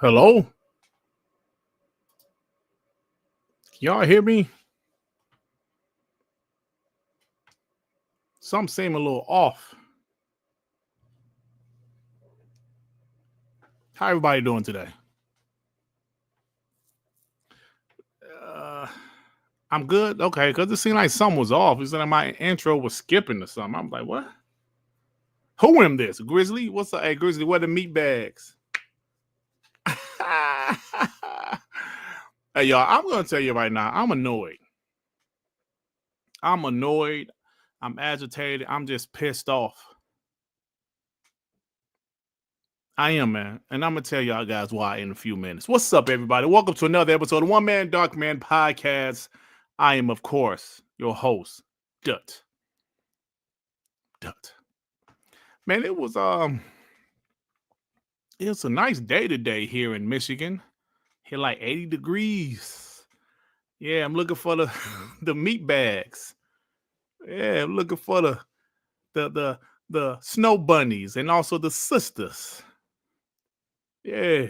Hello? Can y'all hear me? Some seem a little off. How everybody doing today? I'm good. Okay, because it seemed like something was off. It said like my intro was skipping or something. I'm like, what? Who am this? Grizzly? What's up? Hey, Grizzly, what are the meat bags? Hey, y'all, I'm going to tell you right now, I'm annoyed. I'm agitated. I'm just pissed off. I am, man. And I'm going to tell y'all guys why in a few minutes. What's up, everybody? Welcome to another episode of One Man, Dark Man Podcast. I am, of course, your host, Dirt. Man, it was a nice day today here in Michigan. Hit like 80 degrees. Yeah, I'm looking for the meat bags. Yeah, I'm looking for the snow bunnies and also the sisters. Yeah.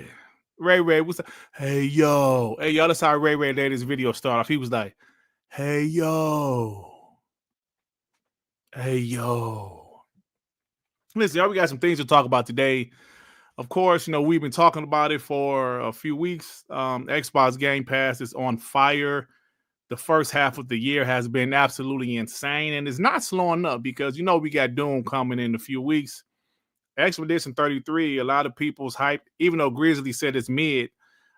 Ray was like, hey y'all, that's how Ray let his video start off. He was like, hey yo. Listen, y'all, we got some things to talk about today. Of course, we've been talking about it for a few weeks. Xbox Gamepass is on fire. The first half of the year has been absolutely insane, and it's not slowing up because we got Doom coming in a few weeks. Expedition 33, a lot of people's hype, even though Grizzly said it's mid.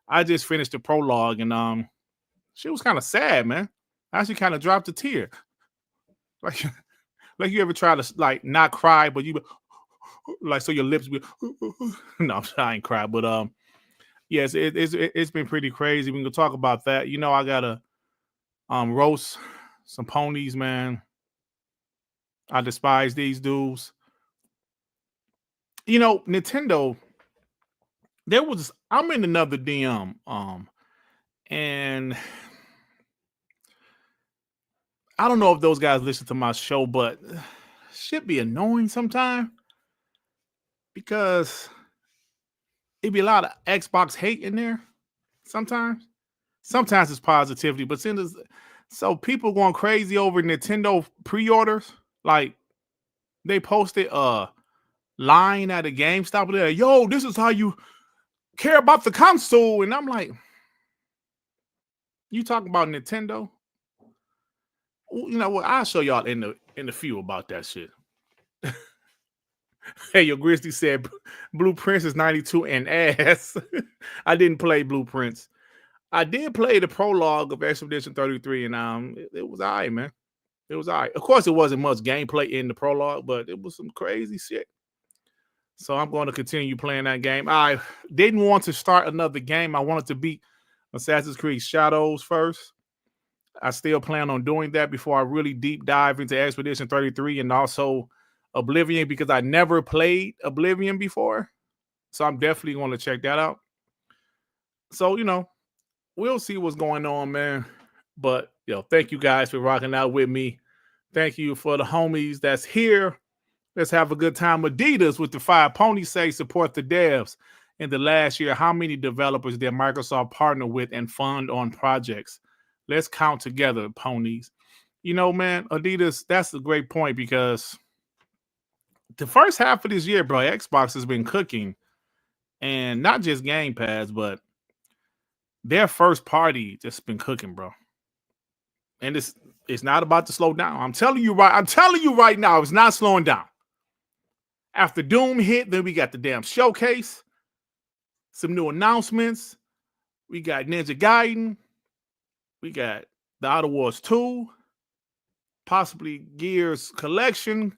I just finished the prologue, and she was kind of sad, man. I actually kind of dropped a tear. Like you ever try to like not cry, but you like so your lips be no, I ain't cry, but yes, it's been pretty crazy. We can talk about that. I gotta roast some ponies, man. I despise these dudes. Nintendo. I'm in another DM, and I don't know if those guys listen to my show, but shit be annoying sometimes because it be a lot of Xbox hate in there. Sometimes it's positivity, but so people going crazy over Nintendo pre-orders. Like they posted a line at a GameStop there. Yo, this is how you care about the console, and I'm like, you talking about Nintendo? You know what? I'll show y'all in the few about that shit. Hey, your Grizzly said Blueprints is 92 and ass. I didn't play Blueprints. I did play the prologue of Expedition 33, and it was all right, man. It was all right. Of course, it wasn't much gameplay in the prologue, but it was some crazy shit. So I'm going to continue playing that game. I didn't want to start another game. I wanted to beat Assassin's Creed Shadows first. I still plan on doing that before I really deep dive into Expedition 33 and also Oblivion, because I never played Oblivion before. So I'm definitely going to check that out. So, we'll see what's going on, man. But, thank you guys for rocking out with me. Thank you for the homies that's here. Let's have a good time. Adidas with the 5 ponies say support the devs. In the last year, how many developers did Microsoft partner with and fund on projects? Let's count together, ponies. Man, Adidas, that's a great point because the first half of this year, bro, Xbox has been cooking. And not just Game Pass, but their first party just been cooking, bro. And it's not about to slow down. I'm telling you right now, it's not slowing down. After Doom hit, then we got the damn showcase, some new announcements. We got Ninja Gaiden. We got the Outer Wars 2, possibly Gears Collection.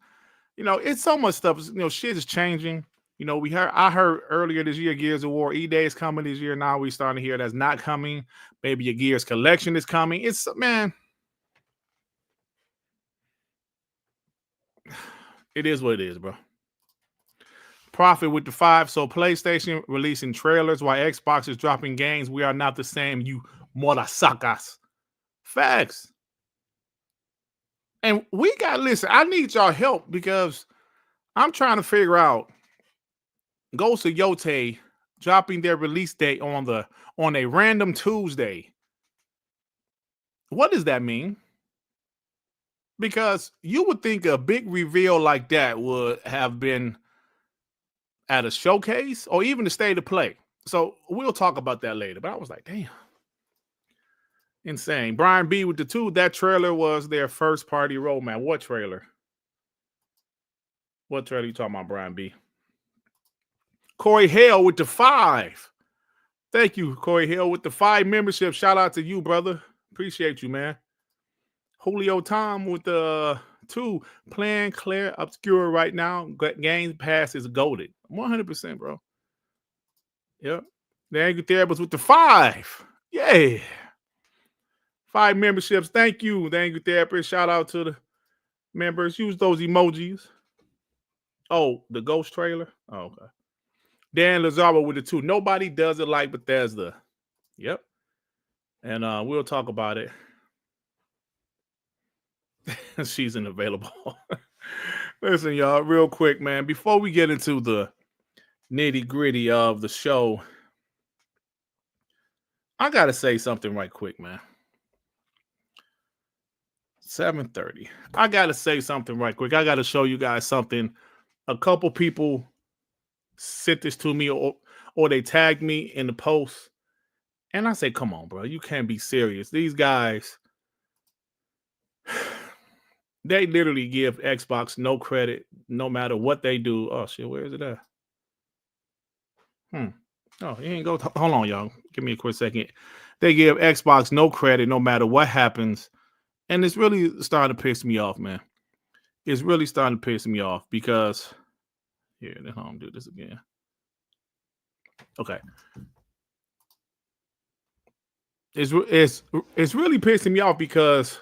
It's so much stuff. Shit is changing. I heard earlier this year Gears of War E-Day is coming this year. Now we starting to hear that's not coming. Maybe a Gears Collection is coming. Man, it is what it is, bro. Profit with the 5. So PlayStation releasing trailers while Xbox is dropping games. We are not the same, you motherfuckers. Facts. And listen, I need y'all help because I'm trying to figure out Ghost of Yotei dropping their release date on a random Tuesday. What does that mean? Because you would think a big reveal like that would have been at a showcase or even the state of play. So we'll talk about that later. But I was like, damn. Insane. Brian B with the 2. That trailer was their first party roadmap. What trailer? What trailer you talking about, Brian B? Corey Hale with the 5. Thank you, Corey Hale with the 5 membership. Shout out to you, brother. Appreciate you, man. Julio Tom with the 2. Playing Claire Obscure right now. Game Pass is goated. 100%, bro. Yep. The Angry Therapist with the 5. Yay. 5 memberships. Thank you, the Angry Therapist. Shout out to the members. Use those emojis. Oh, the Ghost trailer? Oh, okay. Dan Lazaro with the 2. Nobody does it like Bethesda. Yep. And we'll talk about it. She's unavailable. Listen, y'all, real quick, man. Before we get into the nitty-gritty of the show, I got to say something right quick, man. 7:30. I got to say something right quick. I got to show you guys something. A couple people sent this to me or they tagged me in the post. And I say, come on, bro. You can't be serious. These guys, they literally give Xbox no credit no matter what they do. Oh, shit. Where is it at? Oh, he ain't go. Hold on, y'all. Give me a quick second. They give Xbox no credit no matter what happens. And it's really starting to piss me off, man. It's really starting to piss me off because here, let me do this again. Okay. It's really pissing me off because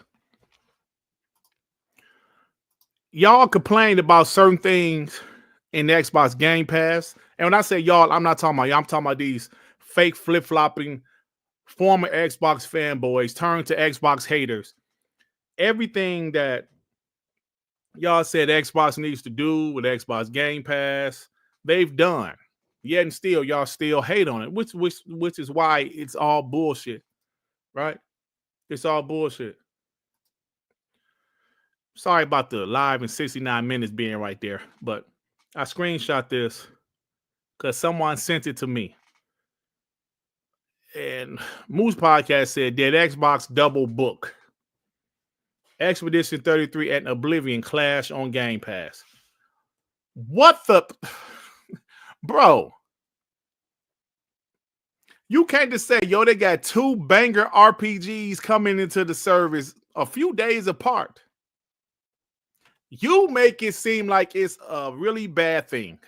y'all complained about certain things in the Xbox Gamepass. And when I say y'all, I'm not talking about y'all. I'm talking about these fake flip-flopping former Xbox fanboys turned to Xbox haters. Everything that y'all said Xbox needs to do with Xbox Game Pass, they've done. Yet and still, y'all still hate on it, which is why it's all bullshit, right? It's all bullshit. Sorry about the live in 69 minutes being right there, but I screenshot this because someone sent it to me. And Mooch Podcast said, did Xbox double book Expedition 33 and Oblivion clash on Game Pass? What the... Bro, you can't just say, yo, they got 2 banger RPGs coming into the service a few days apart. You make it seem like it's a really bad thing.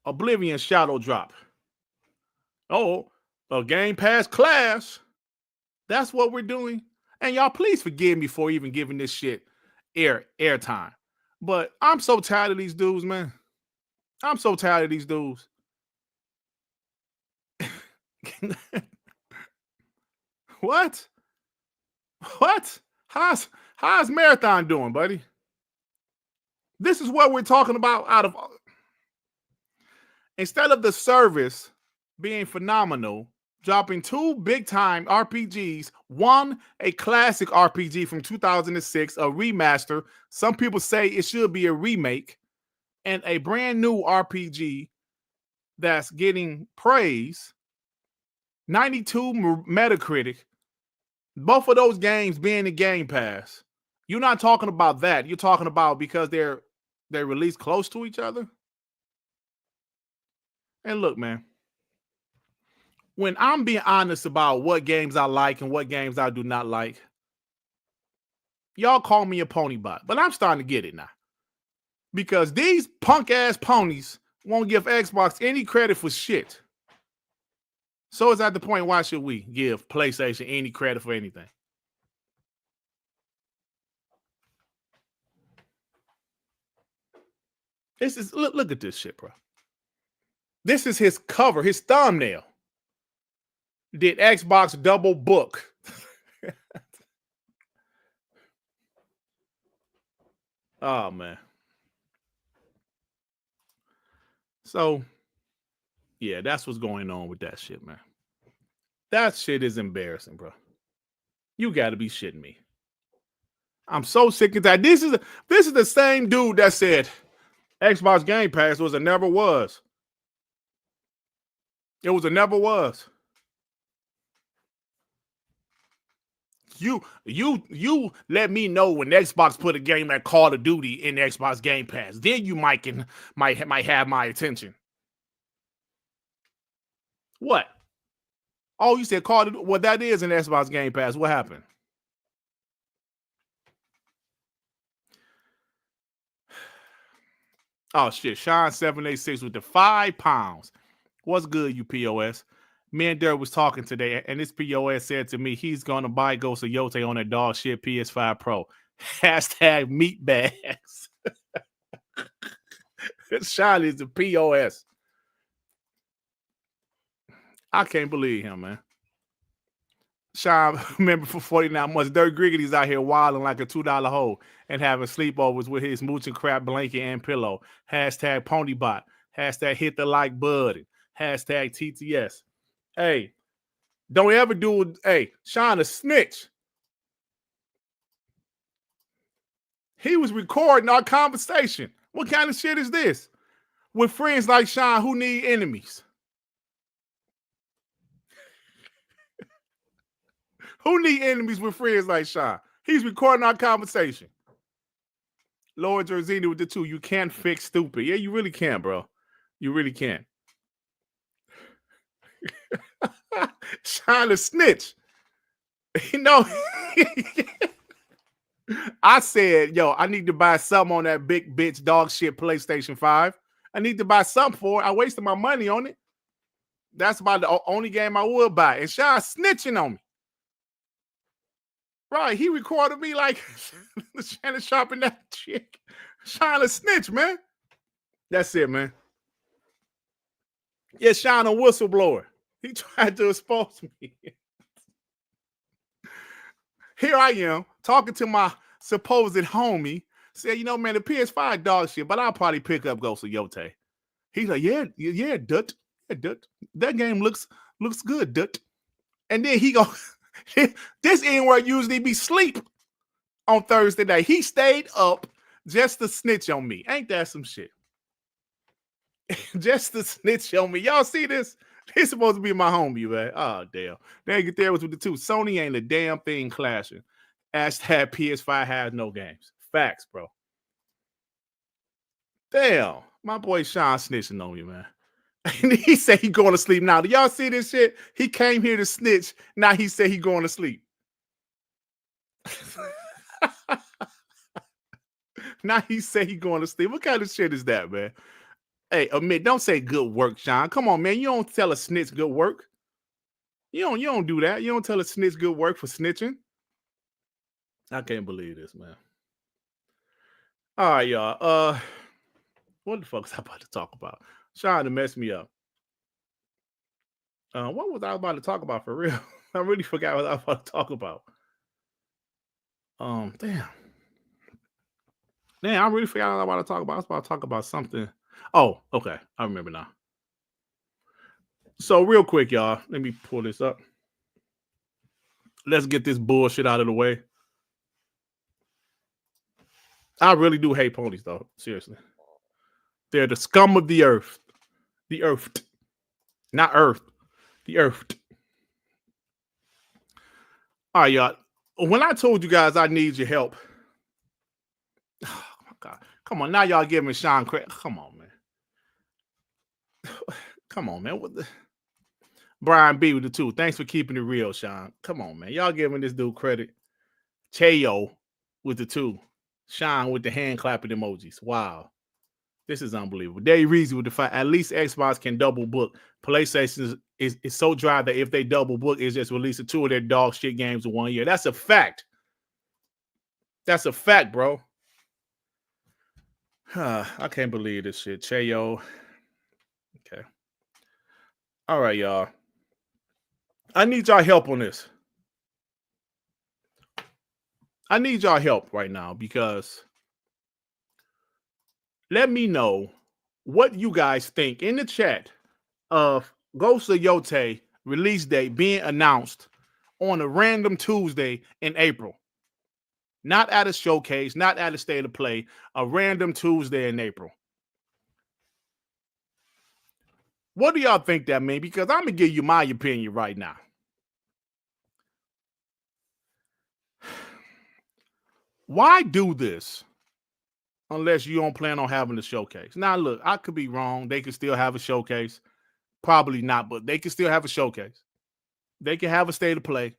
Oblivion Shadow Drop. Oh, a Game Pass clash. That's what we're doing. And y'all, please forgive me for even giving this shit airtime. But I'm so tired of these dudes, man. I'm so tired of these dudes. What? What? How's Marathon doing, buddy? This is what we're talking about instead of the service being phenomenal, dropping 2 big-time RPGs, one a classic RPG from 2006, a remaster. Some people say it should be a remake, and a brand new RPG that's getting praise. 92 Metacritic. Both of those games being in Game Pass. You're not talking about that. You're talking about because they're released close to each other. And look, man, when I'm being honest about what games I like and what games I do not like, y'all call me a pony bot, but I'm starting to get it now. Because these punk ass ponies won't give Xbox any credit for shit. So it's at the point, why should we give PlayStation any credit for anything? This is look at this shit, bro. This is his cover, his thumbnail. Did Xbox double book? Oh, man. So, yeah, that's what's going on with that shit, man. That shit is embarrassing, bro. You got to be shitting me. I'm so sick of that. This is the same dude that said Xbox Game Pass was a never was. It was a never was. You let me know when Xbox put a game like Call of Duty in Xbox Game Pass. Then you might have my attention. What? Oh, you said Call of Duty. Well, that is an Xbox Game Pass. What happened? Oh shit, Sean 786 with the £5. What's good, you POS? Me and Dirt was talking today, and this POS said to me he's gonna buy Ghost of Yotei on that dog shit PS5 Pro. Hashtag meat bags. Sean is the POS. I can't believe him, man. Sean, remember for 49 months, Dirt Griggity's out here wilding like a $2 hole and having sleepovers with his Mooch and crap blanket and pillow. Hashtag Ponybot. Hashtag hit the like button. Hashtag TTS. Hey, don't ever do it. Hey, Sean a snitch. He was recording our conversation. What kind of shit is this? With friends like Sean who need enemies. Who need enemies with friends like Sean? He's recording our conversation. Lord Jersini with the 2. You can't fix stupid. Yeah, you really can, bro. You really can. Sean a snitch. You know, I said, yo, I need to buy something on that big bitch dog shit PlayStation 5. I need to buy something for it. I wasted my money on it. That's about the only game I would buy. And Sean snitching on me. Right, he recorded me like Shannon shopping that chick. Sean a snitch, man. That's it, man. Yeah, Sean a whistleblower. He tried to expose me. Here I am talking to my supposed homie. Said, you know, man, the PS5 dog shit, but I'll probably pick up Ghost of Yotei. He's like, yeah, Dut. Yeah, Dut. That game looks good, Dut. And then he go, this ain't where I usually be sleep on Thursday night. He stayed up just to snitch on me. Ain't that some shit? Just to snitch on me. Y'all see this? He's supposed to be my homie, man. Oh, damn. They get there with the 2. Sony ain't a damn thing clashing. Hashtag PS5 has no games. Facts, bro. Damn. My boy Sean snitching on me, man. And he said he going to sleep now. Do y'all see this shit? He came here to snitch. Now he said he going to sleep. Now he said he going to sleep. What kind of shit is that, man? Hey, admit, don't say good work, Sean. Come on, man. You don't tell a snitch good work. You don't do that. You don't tell a snitch good work for snitching. I can't believe this, man. All right, y'all. What the fuck is I about to talk about? Sean to mess me up. What was I about to talk about for real? I really forgot what I was about to talk about. Damn, I really forgot what I was about to talk about. I was about to talk about something. Oh, okay, I remember now. So real quick, y'all, let me pull this up. Let's get this bullshit out of the way. I really do hate ponies, though. Seriously, they're the scum of the earth. The earth, not earth. The earth. All right, y'all. When I told you guys I need your help, oh my God, come on, now y'all giving Sean credit. Come on, man. Come on, man. What the? Brian B with the 2. Thanks for keeping it real, Sean. Come on, man. Y'all giving this dude credit. Chayo with the 2. Sean with the hand clapping emojis. Wow. This is unbelievable. Dave Reezy with the 5. At least Xbox can double book. PlayStation is so dry that if they double book, it's just releasing 2 of their dog shit games in 1 year. That's a fact. That's a fact, bro. I can't believe this shit. Chayo. Okay. All right, y'all. I need y'all help on this. I need y'all help right now because let me know what you guys think in the chat of Ghost of Yotei release date being announced on a random Tuesday in April. Not at a showcase, not at a state of play, a random Tuesday in April. What do y'all think that means? Because I'm going to give you my opinion right now. Why do this unless you don't plan on having a showcase? Now, look, I could be wrong. They could still have a showcase. Probably not, but they can still have a showcase. They can have a state of play.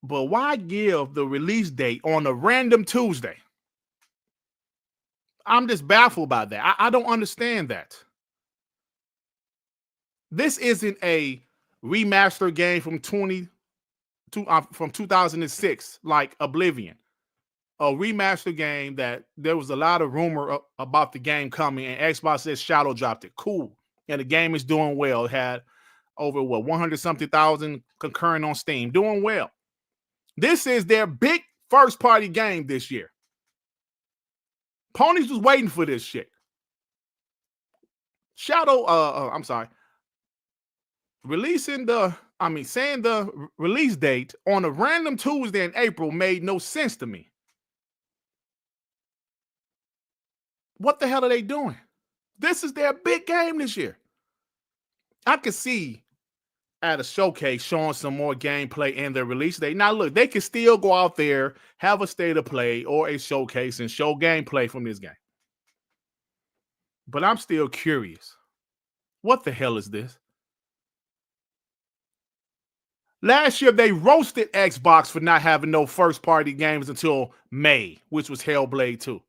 But why give the release date on a random Tuesday? I'm just baffled by that. I don't understand that. This isn't a remastered game from 2006 like Oblivion. A remastered game that there was a lot of rumor about the game coming, and Xbox says shadow dropped it. Cool. And the game is doing well. It had over 100-something thousand concurrent on Steam. Doing well. This is their big first-party game this year. Ponies was waiting for this shit. Saying the release date on a random Tuesday in April made no sense to me. What the hell are they doing? This is their big game this year. I could see at a showcase showing some more gameplay in their release date. Now, look, they can still go out there, have a state of play or a showcase and show gameplay from this game. But I'm still curious. What the hell is this? Last year, they roasted Xbox for not having no first-party games until May, which was Hellblade 2.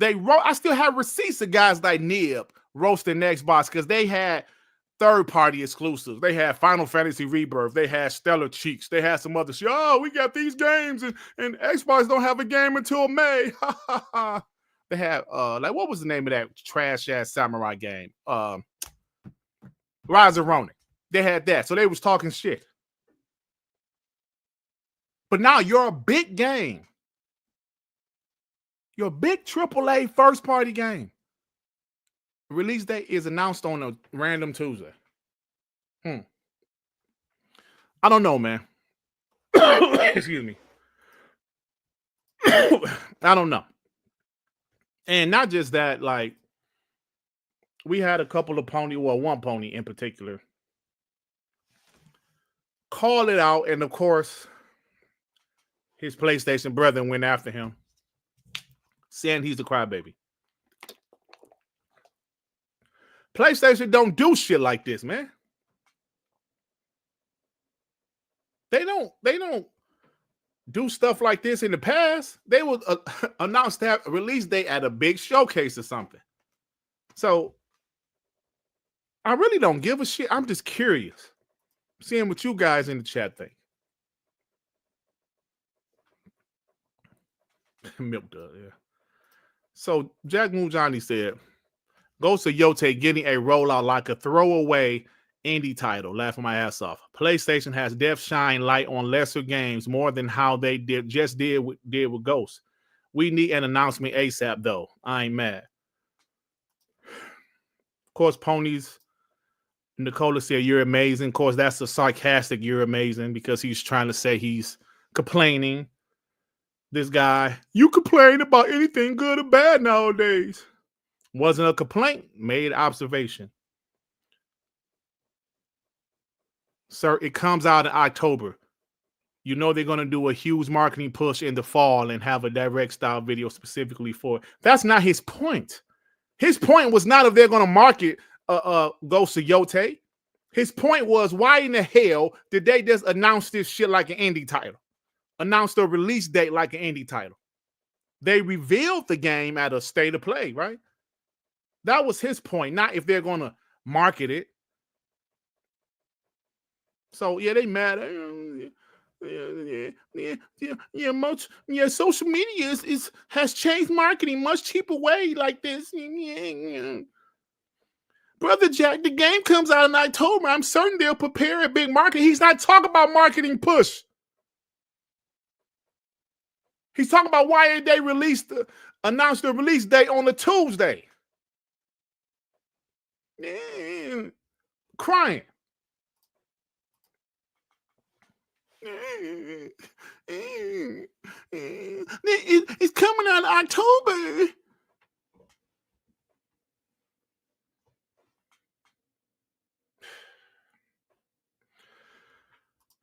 I still have receipts of guys like Nib roasting Xbox because they had third-party exclusives. They had Final Fantasy Rebirth. They had Stellar Cheeks. They had some other shit. Oh, we got these games, and Xbox don't have a game until May. They had, what was the name of that trash-ass samurai game? Rise of Ronin. They had that. So they was talking shit. But now you're a big game. Your big AAA first-party game. Release date is announced on a random Tuesday. I don't know, man. Excuse me. I don't know. And not just that, like, we had a couple of one pony in particular, call it out, and of course, his PlayStation brethren went after him, saying he's a crybaby. PlayStation don't do shit like this, man. They don't do stuff like this in the past. They would announce that release date at a big showcase or something. So I really don't give a shit. I'm just curious, seeing what you guys in the chat think. Milk does, yeah. So Jack Mujani said, Ghost of Yotei getting a rollout like a throwaway indie title. Laughing my ass off. PlayStation has depth shine light on lesser games more than how they did with Ghost. We need an announcement ASAP though. I ain't mad. Of course, Ponies. Nicola said, you're amazing. Of course, that's a sarcastic you're amazing because he's trying to say he's complaining. This guy, you complain about anything good or bad nowadays. Wasn't a complaint, made observation. Sir, it comes out in October. You know they're going to do a huge marketing push in the fall and have a direct style video specifically for it. That's not his point. His point was not if they're going to market Ghost of Yotei. His point was, why in the hell did they just announce this shit like an indie title? Announce the release date like an indie title. They revealed the game at a state of play, right? That was his point, not if they're going to market it. So, yeah, they mad. Mooch. Yeah, social media has changed marketing much cheaper way like this. Brother Jack, the game comes out in October. I'm certain they'll prepare a big market. He's not talking about marketing push. He's talking about why they announced the release date on a Tuesday. crying. It's coming out in October.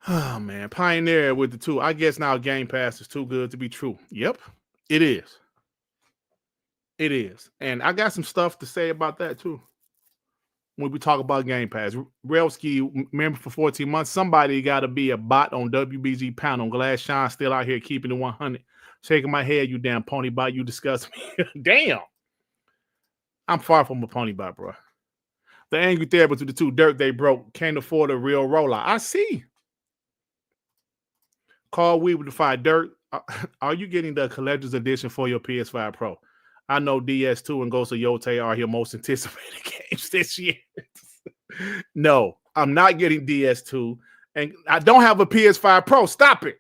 Oh man, Pioneer with the two. I guess now Game Pass is too good to be true. Yep, it is. It is. And I got some stuff to say about that too. When we talk about Game Pass, Relski, remember for 14 months, somebody got to be a bot on WBG panel. I'm glad Sean's still out here keeping it 100. Shaking my head, you damn pony bot. You disgust me. Damn. I'm far from a pony bot, bro. The angry therapist with the two dirt they broke can't afford a real rollout. I see. Carl Weaver to find dirt. Are you getting the collector's edition for your PS5 Pro? I know DS2 and Ghost of Yotei are your most anticipated games this year. No, I'm not getting DS2, and I don't have a PS5 Pro. Stop it.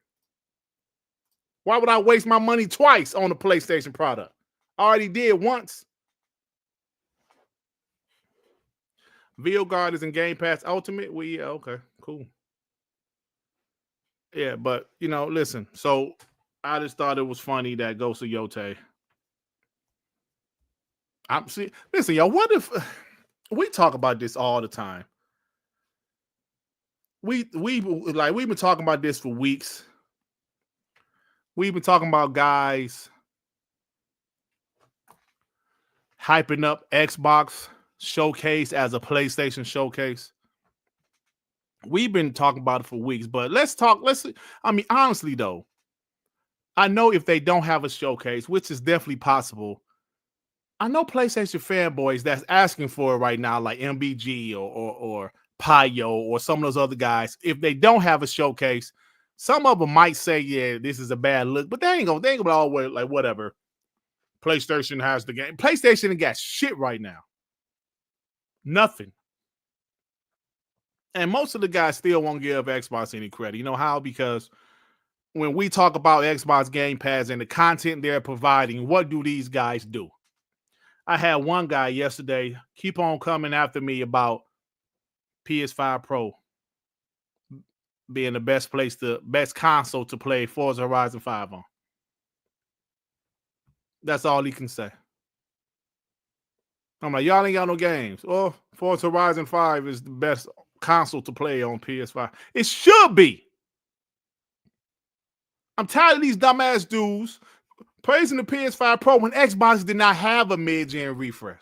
Why would I waste my money twice on a PlayStation product? I already did once. Guard is in Game Pass Ultimate. Okay, cool. Yeah, but listen. So I just thought it was funny that Ghost of Yotei. Listen, y'all. What if we talk about this all the time? We've been talking about this for weeks. We've been talking about guys hyping up Xbox showcase as a PlayStation showcase. We've been talking about it for weeks, but honestly though, I know if they don't have a showcase, which is definitely possible, I know PlayStation fanboys that's asking for it right now, like MBG or Pio or some of those other guys. If they don't have a showcase, some of them might say, "Yeah, this is a bad look," but they ain't gonna always like whatever. PlayStation has the game. PlayStation ain't got shit right now. Nothing. And most of the guys still won't give Xbox any credit. You know how? Because when we talk about Xbox Game Pass and the content they're providing, what do these guys do? I had one guy yesterday keep on coming after me about PS5 Pro being the best console to play Forza Horizon 5 on. That's all he can say. I'm like, y'all ain't got no games. Well, Forza Horizon 5 is the best console to play on PS5. It should be. I'm tired of these dumbass dudes praising the PS5 Pro when Xbox did not have a mid-gen refresh.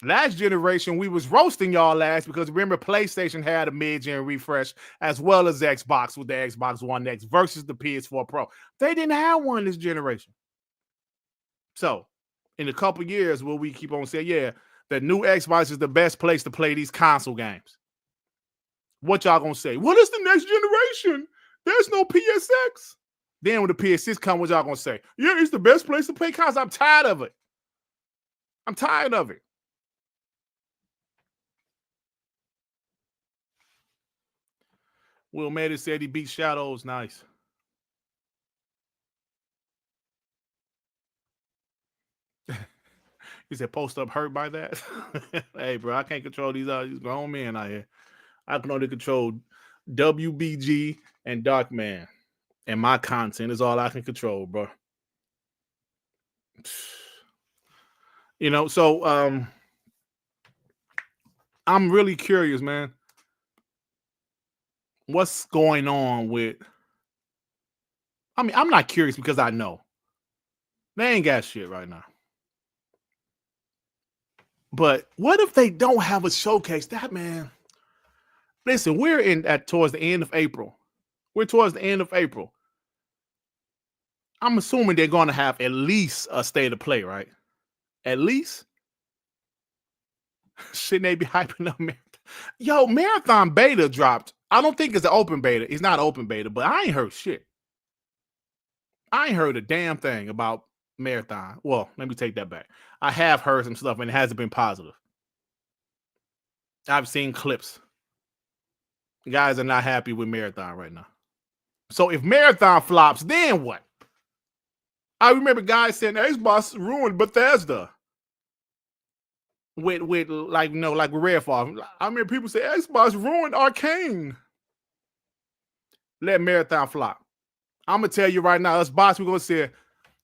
Last generation, we was roasting y'all ass because remember PlayStation had a mid-gen refresh as well as Xbox with the Xbox One X versus the PS4 Pro. They didn't have one this generation. So, in a couple years, will we keep on saying, yeah, the new Xbox is the best place to play these console games? What y'all gonna say? What is the next generation? There's no PSX. Then when the PS6 comes, what y'all gonna say? Yeah, it's the best place to play consoles. I'm tired of it. I'm tired of it. Will Madden said he beat Shadows. Nice. He said, post up hurt by that. Hey, bro, I can't control these grown men out here. I can only control WBG and Darkman. And my content is all I can control, bro. So I'm really curious, man. What's going on with... I'm not curious because I know. They ain't got shit right now. But what if they don't have a showcase? That, man... Listen, we're towards the end of April. We're towards the end of April. I'm assuming they're going to have at least a state of play, right? At least. Shouldn't they be hyping up Marathon? Yo, Marathon beta dropped. I don't think it's an open beta. It's not open beta, but I ain't heard shit. I ain't heard a damn thing about Marathon. Well, let me take that back. I have heard some stuff and it hasn't been positive. I've seen clips. Guys are not happy with Marathon right now. So if Marathon flops, then what? I remember guys saying Xbox ruined Bethesda. with like like with Redfall. I mean, people say Xbox ruined Arcane. Let Marathon flop. I'm gonna tell you right now, us bots, we're gonna say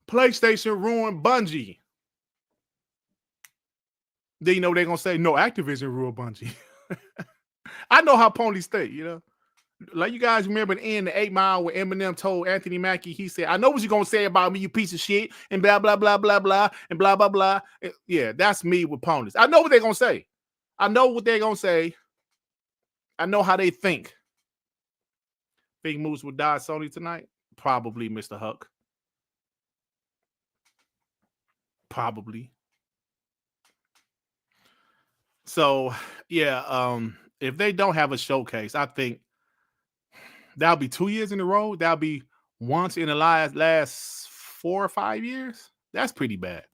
PlayStation ruined Bungie. Then you know they're gonna say no, Activision ruined Bungie. I know how ponies think, Like you guys remember in the 8 Mile where Eminem told Anthony Mackie, he said, I know what you're gonna say about me, you piece of shit, and blah, blah, blah, blah, blah, and blah, blah, blah. Yeah, that's me with ponies. I know what they're gonna say. I know what they're gonna say. I know how they think. Think Mooch would die Sony tonight? Probably, Mr. Huck. Probably. So yeah, if they don't have a showcase, I think that'll be 2 years in a row. That'll be once in the last 4 or 5 years. That's pretty bad.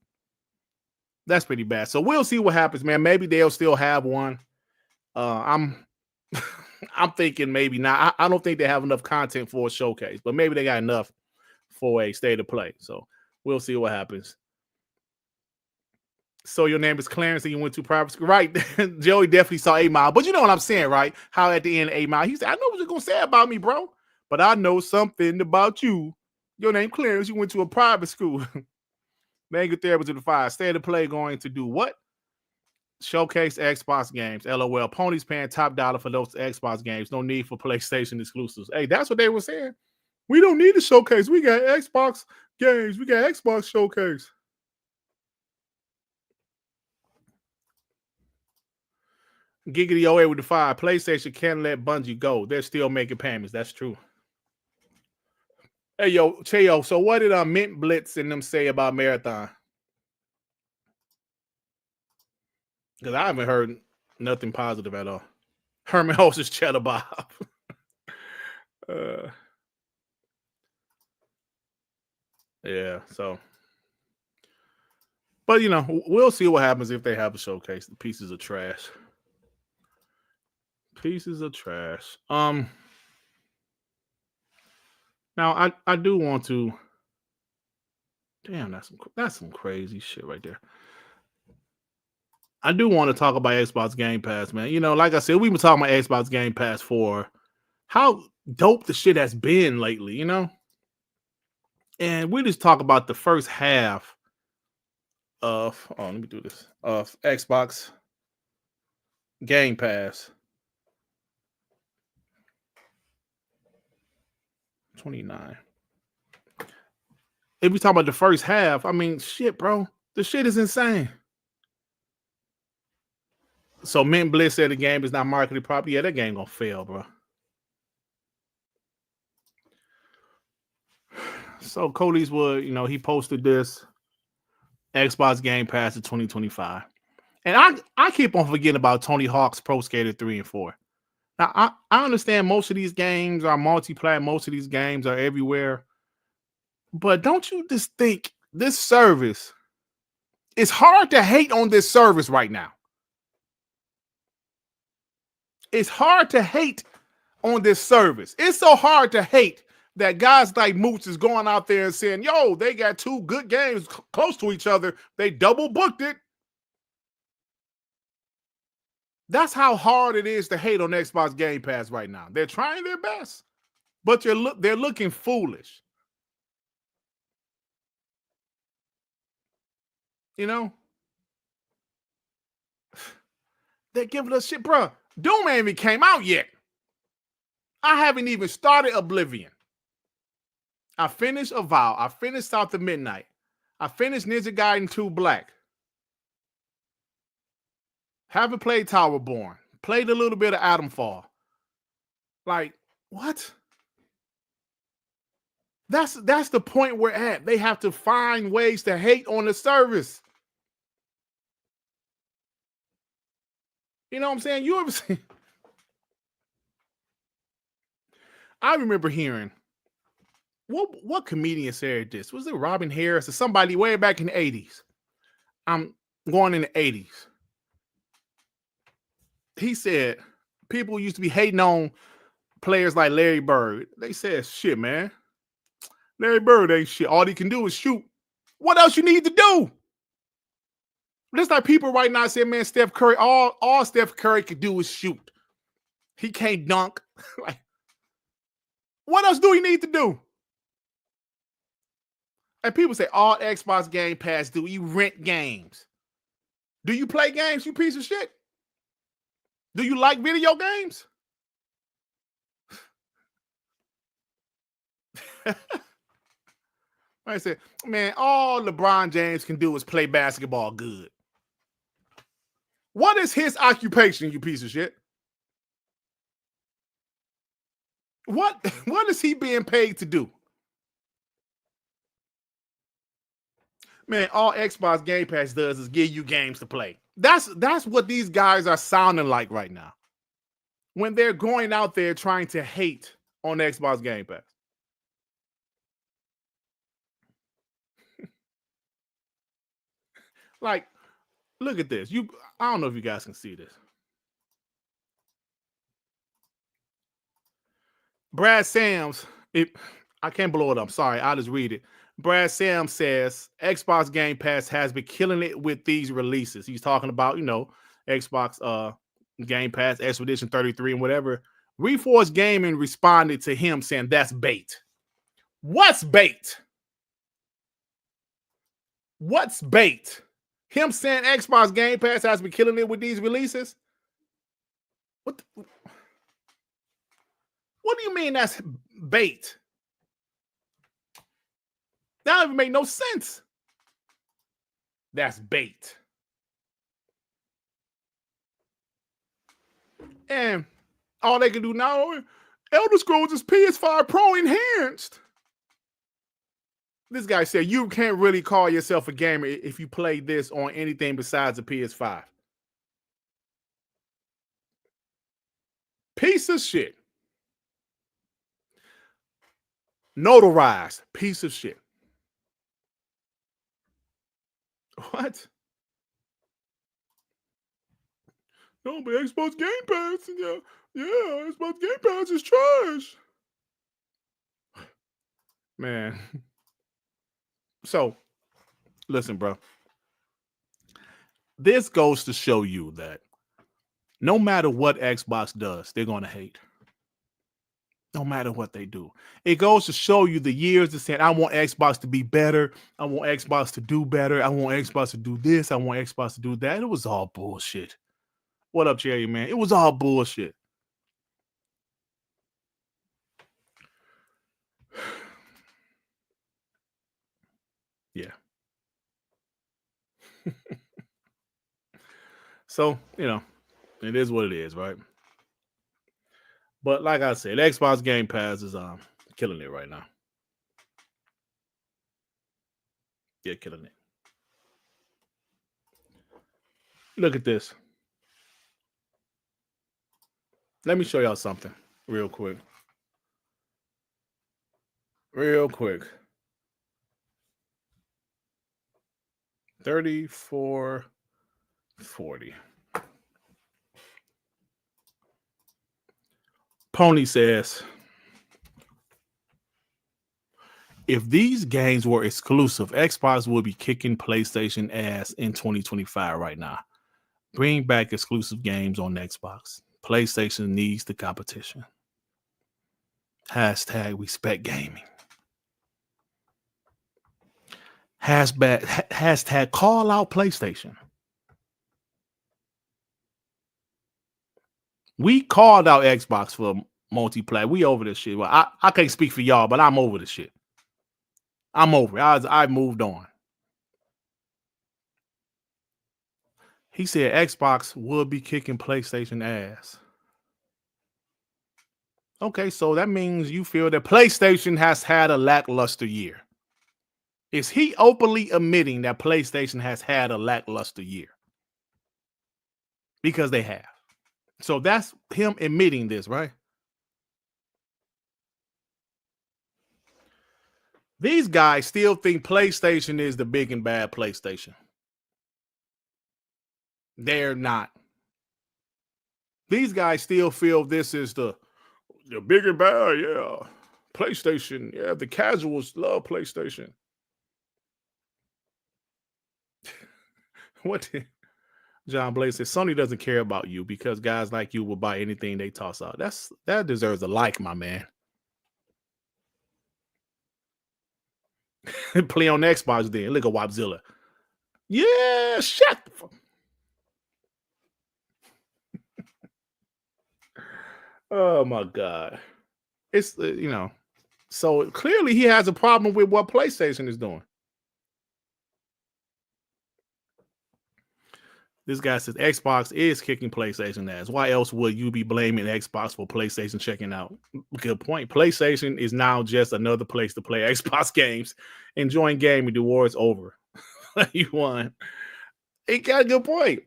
That's pretty bad. So we'll see what happens, man. Maybe they'll still have one. I'm I'm thinking maybe not. I don't think they have enough content for a showcase, but maybe they got enough for a state of play. So we'll see what happens. So your name is Clarence and you went to private school. Right. Joey definitely saw 8 Mile. But you know what I'm saying, right? How at the end of 8 Mile, he said, I know what you're going to say about me, bro. But I know something about you. Your name Clarence, you went to a private school. Manga therapy to the fire. State of play going to do what? Showcase Xbox games. LOL. Ponies paying top dollar for those Xbox games. No need for PlayStation exclusives. Hey, that's what they were saying. We don't need a showcase. We got Xbox games. We got Xbox showcase. Giggity 08 with the 5. PlayStation can't let Bungie go. They're still making payments. That's true. Hey, yo, Cheo, so what did Mint Blitz and them say about Marathon? Because I haven't heard nothing positive at all. Herman Host is Cheddar Bob. Yeah, so. But, we'll see what happens if they have a showcase. The pieces of trash. Pieces of trash. Now I do want to. Damn, that's some crazy shit right there. I do want to talk about Xbox Game Pass, man. Like I said, we've been talking about Xbox Game Pass for how dope the shit has been lately, And we just talk about the first half of let me do this of Xbox Game Pass. 29. If we talk about the first half, I mean, shit, bro. The shit is insane. So Mint Bliss said the game is not marketed properly. Yeah, that game gonna fail, bro. So Cody's would, he posted this Xbox Game Pass in 2025. And I keep on forgetting about Tony Hawk's Pro Skater 3 and 4. Now, I understand most of these games are multiplayer. Most of these games are everywhere. But don't you just think this service, it's hard to hate on this service right now. It's hard to hate on this service. It's so hard to hate that guys like Mooch is going out there and saying, yo, they got 2 good games close to each other. They double booked it. That's how hard it is to hate on Xbox Game Pass right now. They're trying their best, but they're looking foolish. They're giving us shit, bro. Doom ain't even came out yet. I haven't even started Oblivion. I finished Avowed. I finished South of Midnight. I finished Ninja Gaiden 2 Black. Haven't played Towerborn. Played a little bit of Atomfall. Like, what? That's the point we're at. They have to find ways to hate on the service. You know what I'm saying? You ever seen? I remember hearing what comedian said this? Was it Robin Harris or somebody way back in the 80s? I'm going in the 80s. He said people used to be hating on players like Larry Bird. They said, shit, man. Larry Bird ain't shit. All he can do is shoot. What else you need to do? Just like people right now saying, man, Steph Curry, all Steph Curry could do is shoot. He can't dunk. Like, what else do he need to do? And people say, all Xbox Game Pass do, you rent games. Do you play games, you piece of shit? Do you like video games? I said, man, all LeBron James can do is play basketball good. What is his occupation, you piece of shit? What is he being paid to do? Man, all Xbox Game Pass does is give you games to play. That's what these guys are sounding like right now. When they're going out there trying to hate on Xbox Game Pass. Like, look at this. I don't know if you guys can see this. Brad Sams, I can't blow it up. Sorry, I'll just read it. Brad Sam says Xbox Game Pass has been killing it with these releases. He's talking about, Xbox Game Pass, Expedition 33 and whatever. Reforge Gaming responded to him saying that's bait. What's bait? What's bait? Him saying Xbox Game Pass has been killing it with these releases? What do you mean that's bait? That don't even make no sense. That's bait. And all they can do now, Elder Scrolls is PS5 Pro enhanced. This guy said you can't really call yourself a gamer if you play this on anything besides a PS5. Piece of shit. Notarized. Piece of shit. What? No, but Xbox Game Pass, yeah, Xbox Game Pass is trash. Man. So, listen, bro. This goes to show you that no matter what Xbox does, they're going to hate. No matter what they do. It goes to show you the years of saying, I want Xbox to be better. I want Xbox to do better. I want Xbox to do this. I want Xbox to do that. It was all bullshit. What up, Cherry, man? It was all bullshit. Yeah. So, it is what it is, right? But like I said, Xbox Game Pass is killing it right now. Yeah, killing it. Look at this. Let me show y'all something real quick. Real quick. 3440. Pony says, if these games were exclusive, Xbox would be kicking PlayStation ass in 2025 right now. Bring back exclusive games on Xbox. PlayStation needs the competition. Hashtag respect gaming. Hashtag call out PlayStation. We called out Xbox for multiplayer. We over this shit. Well, I can't speak for y'all, but I'm over this shit. I'm over it. I moved on. He said Xbox would be kicking PlayStation ass. Okay, so that means you feel that PlayStation has had a lackluster year. Is he openly admitting that PlayStation has had a lackluster year? Because they have. So that's him admitting this, right? These guys still think PlayStation is the big and bad PlayStation. They're not. These guys still feel this is the big and bad, yeah. PlayStation, yeah. The casuals love PlayStation. What did John Blaze says? Sony doesn't care about you because guys like you will buy anything they toss out. That deserves a like, my man. Play on the Xbox then. Look at Wopzilla. Yeah, shut the fuck. Oh my God. It's so clearly he has a problem with what PlayStation is doing. This guy says Xbox is kicking PlayStation ass. Why else would you be blaming Xbox for PlayStation checking out? Good point. PlayStation is now just another place to play Xbox games. Enjoying gaming, the war is over. You won. He got a good point.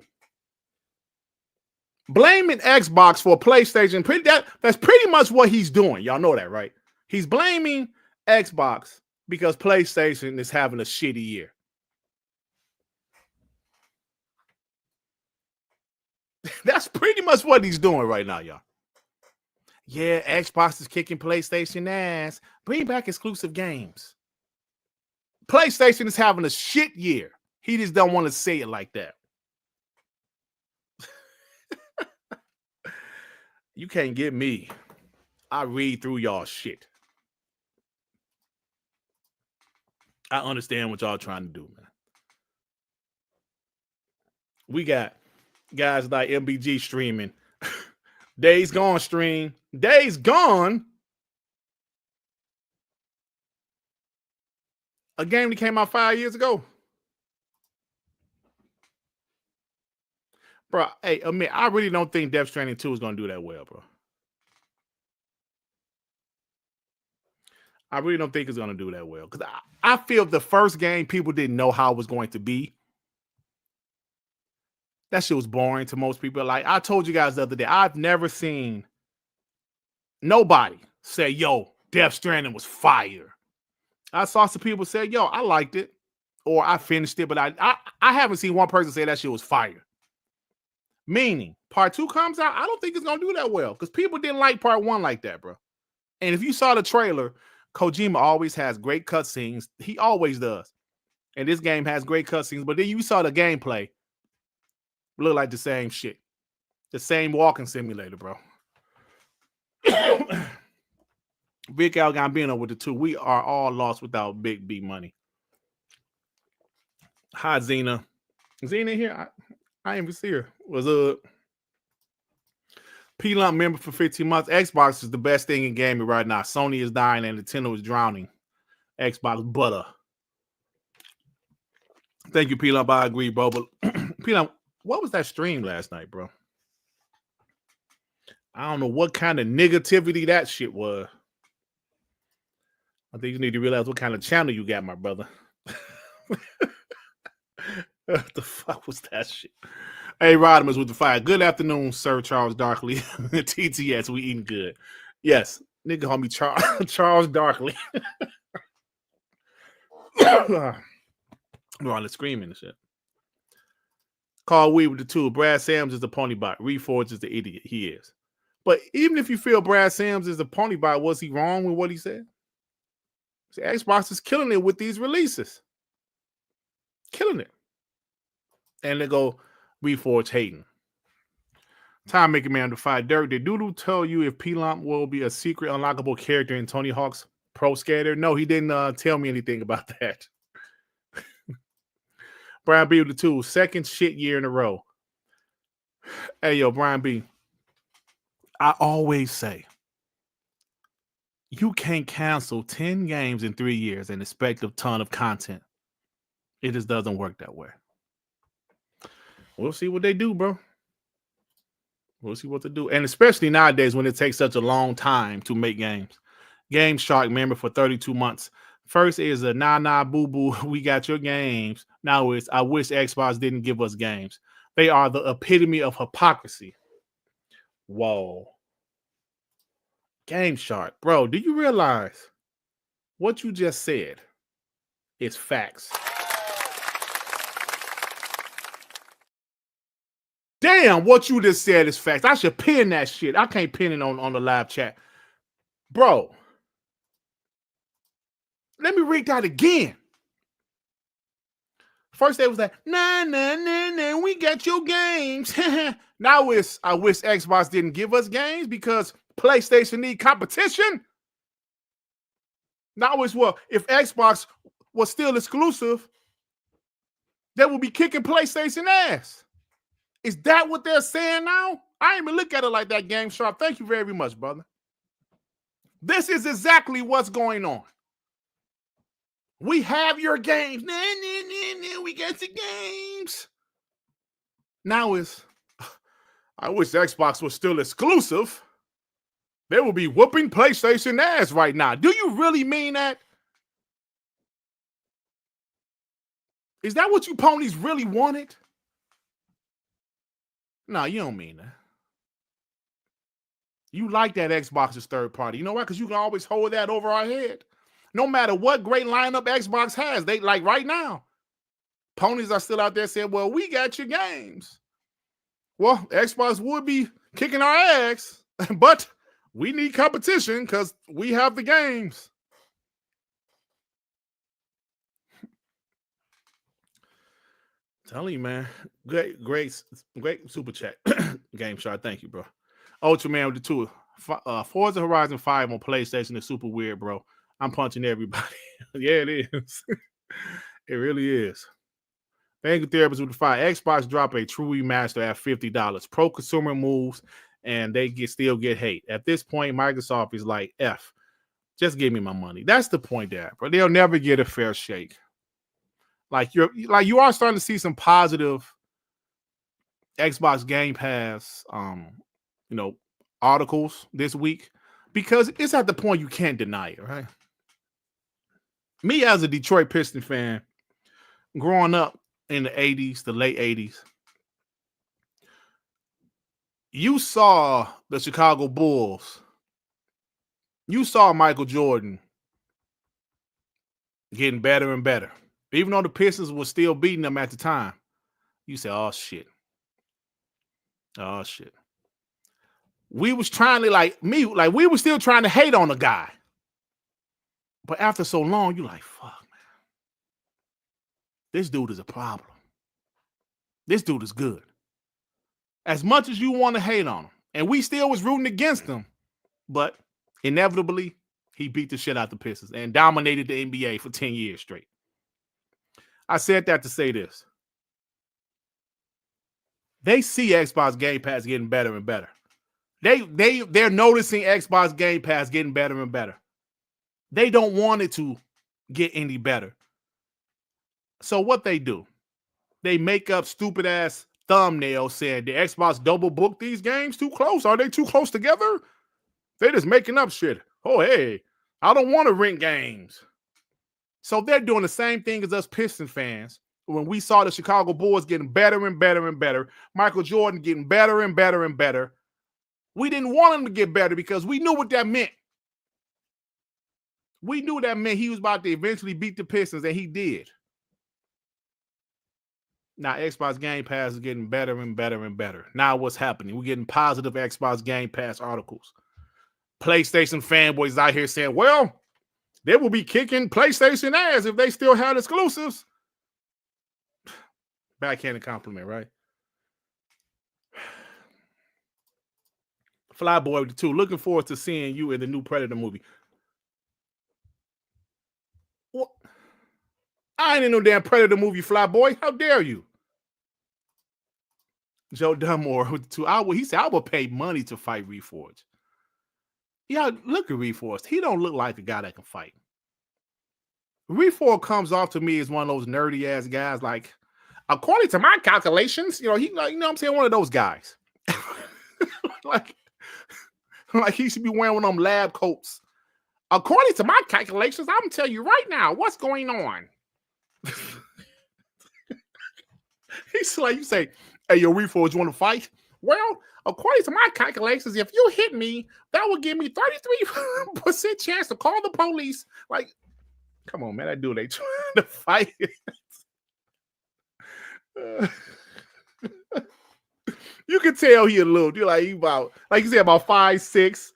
Blaming Xbox for PlayStation, that's pretty much what he's doing. Y'all know that, right? He's blaming Xbox because PlayStation is having a shitty year. That's pretty much what he's doing right now, y'all. Yeah, Xbox is kicking PlayStation ass. Bring back exclusive games. PlayStation is having a shit year. He just don't want to say it like that. You can't get me. I read through y'all shit. I understand what y'all trying to do, man. We got guys like MBG streaming. Days Gone stream. Days Gone. A game that came out 5 years ago. Bro, hey, Amir, I really don't think Death Stranding 2 is going to do that well, bro. I really don't think it's going to do that well. Because I feel the first game, people didn't know how it was going to be. That shit was boring to most people. Like I told you guys the other day, I've never seen nobody say, yo, Death Stranding was fire. I saw some people say, yo, I liked it. Or I finished it, but I haven't seen one person say that shit was fire. Meaning, part 2 comes out, I don't think it's going to do that well. Because people didn't like part 1 like that, bro. And if you saw the trailer, Kojima always has great cutscenes. He always does. And this game has great cutscenes. But then you saw the gameplay. Look like the same shit. The same walking simulator, bro. Big Al Gambino with the 2. We are all lost without Big B money. Hi, Zena. Zena here? I ain't even see her. What's up? P-Lump member for 15 months. Xbox is the best thing in gaming right now. Sony is dying and Nintendo is drowning. Xbox butter. Thank you, P-Lump. I agree, bro. But P-Lump, what was that stream last night, bro? I don't know what kind of negativity that shit was. I think you need to realize what kind of channel you got, my brother. What the fuck was that shit? Hey, Rodimus with the fire. Good afternoon, Sir Charles Darkley. TTS, we eating good. Yes, nigga call me Charles Darkley. We're on the screaming and shit. Carl Weed with the 2. Brad Sams is the pony bot. Reforge is the idiot. He is. But even if you feel Brad Sams is the pony bot, was he wrong with what he said? See, Xbox is killing it with these releases. Killing it. And they go Reforge hating. Time Maker Man to fight Dirt. Did Doodoo tell you if P-Lump will be a secret unlockable character in Tony Hawk's Pro Skater? No, he didn't tell me anything about that. Brian B with the 2. Second shit year in a row. Hey, yo, Brian B. I always say, you can't cancel 10 games in 3 years and expect a ton of content. It just doesn't work that way. We'll see what they do, bro. We'll see what they do. And especially nowadays when it takes such a long time to make games. Game Shark member for 32 months. First is a nah boo-boo. We got your games. Now it's I wish Xbox didn't give us games. They are the epitome of hypocrisy. Whoa. Game Shark. Bro, do you realize what you just said is facts? Damn, what you just said is facts. I should pin that shit. I can't pin it on the live chat. Bro, let me read that again. First they was like, nah, we got your games. Now it's, I wish Xbox didn't give us games because PlayStation need competition. Now it's, well, if Xbox was still exclusive, they would be kicking PlayStation ass. Is that what they're saying now? I didn't even look at it like that, Game Sharp. Thank you very much, brother. This is exactly what's going on. We have your games. Nah, we got your games. Now it's, I wish Xbox was still exclusive. They will be whooping PlayStation ass right now. Do you really mean that? Is that what you ponies really wanted? No, you don't mean that. You like that Xbox is third party. You know why? Because you can always hold that over our head. No matter what great lineup Xbox has, they like right now. Ponies are still out there saying, well, we got your games. Well, Xbox would be kicking our ass, but we need competition because we have the games. Tell you, man. Great super chat. Game Shark. Thank you, bro. Ultraman with the two. Forza Horizon 5 on PlayStation is super weird, bro. I'm punching everybody. Yeah, it is. It really is. Thank you, Therapist with the 5. Xbox drop a true remaster at $50. Pro consumer moves, and they still get hate. At this point, Microsoft is like, F. Just give me my money. That's the point there, bro. They'll never get a fair shake. You are starting to see some positive Xbox Game Pass articles this week, because it's at the point you can't deny it, right? Me as a Detroit Piston fan, growing up in the 80s, the late 80s, you saw the Chicago Bulls. You saw Michael Jordan getting better and better. Even though the Pistons were still beating them at the time, you said, oh, shit. Oh, shit. We was trying to, we were still trying to hate on the guy. But after so long, you're like, fuck, man. This dude is a problem. This dude is good. As much as you want to hate on him, and we still was rooting against him, but inevitably, he beat the shit out the Pistons and dominated the NBA for 10 years straight. I said that to say this. They see Xbox Game Pass getting better and better. They're noticing Xbox Game Pass getting better and better. They don't want it to get any better. So what they do, they make up stupid ass thumbnails saying the Xbox double booked these games too close. Are they too close together? They're just making up shit. Oh, hey, I don't want to rent games. So they're doing the same thing as us Piston fans when we saw the Chicago Bulls getting better and better and better, Michael Jordan getting better and better and better. We didn't want him to get better because we knew what that meant. We knew that meant he was about to eventually beat the Pistons, and he did. Now, Xbox Game Pass is getting better and better and better. Now what's happening? We're getting positive Xbox Game Pass articles. PlayStation fanboys out here saying, well, they will be kicking PlayStation ass if they still had exclusives. Backhanded compliment, right? Flyboy with the 2. Looking forward to seeing you in the new Predator movie. What? I ain't in no damn Predator movie, Flyboy. How dare you? Joe Dunmore with the 2. He said, I will pay money to fight Reforge. Yeah, look at Reforge. He don't look like a guy that can fight. Reforge comes off to me as one of those nerdy ass guys, like, according to my calculations, you know what I'm saying? One of those guys. like he should be wearing one of them lab coats. According to my calculations, I'm gonna tell you right now what's going on. He's like, you say, hey, yo, Reforge, you want to fight? Well, according to my calculations, if you hit me, that would give me 33% chance to call the police. Like, come on, man, that dude ain't trying to fight. You can tell he a little, you're like, like you said, about 5'6",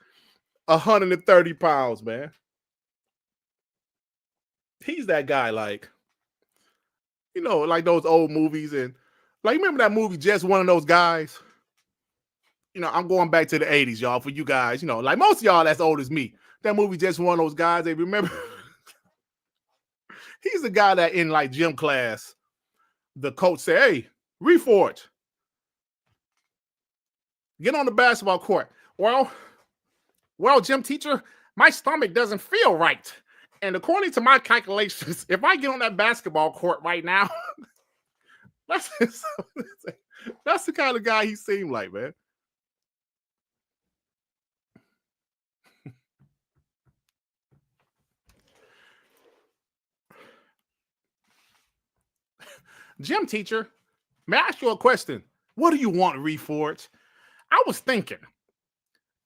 130 pounds, man. He's that guy, like, You know, like those old movies. And like, remember that movie, Just One of Those Guys? You know, I'm going back to the 80s, y'all, for you guys. You know, like most of y'all that's old as me. That movie, Just One of Those Guys, they remember? He's the guy that in like gym class, the coach said, hey, Reforge, get on the basketball court. Well, gym teacher, my stomach doesn't feel right. And according to my calculations, if I get on that basketball court right now, that's the kind of guy he seemed like, man. Gym teacher, may I ask you a question? What do you want, Reforge? I was thinking,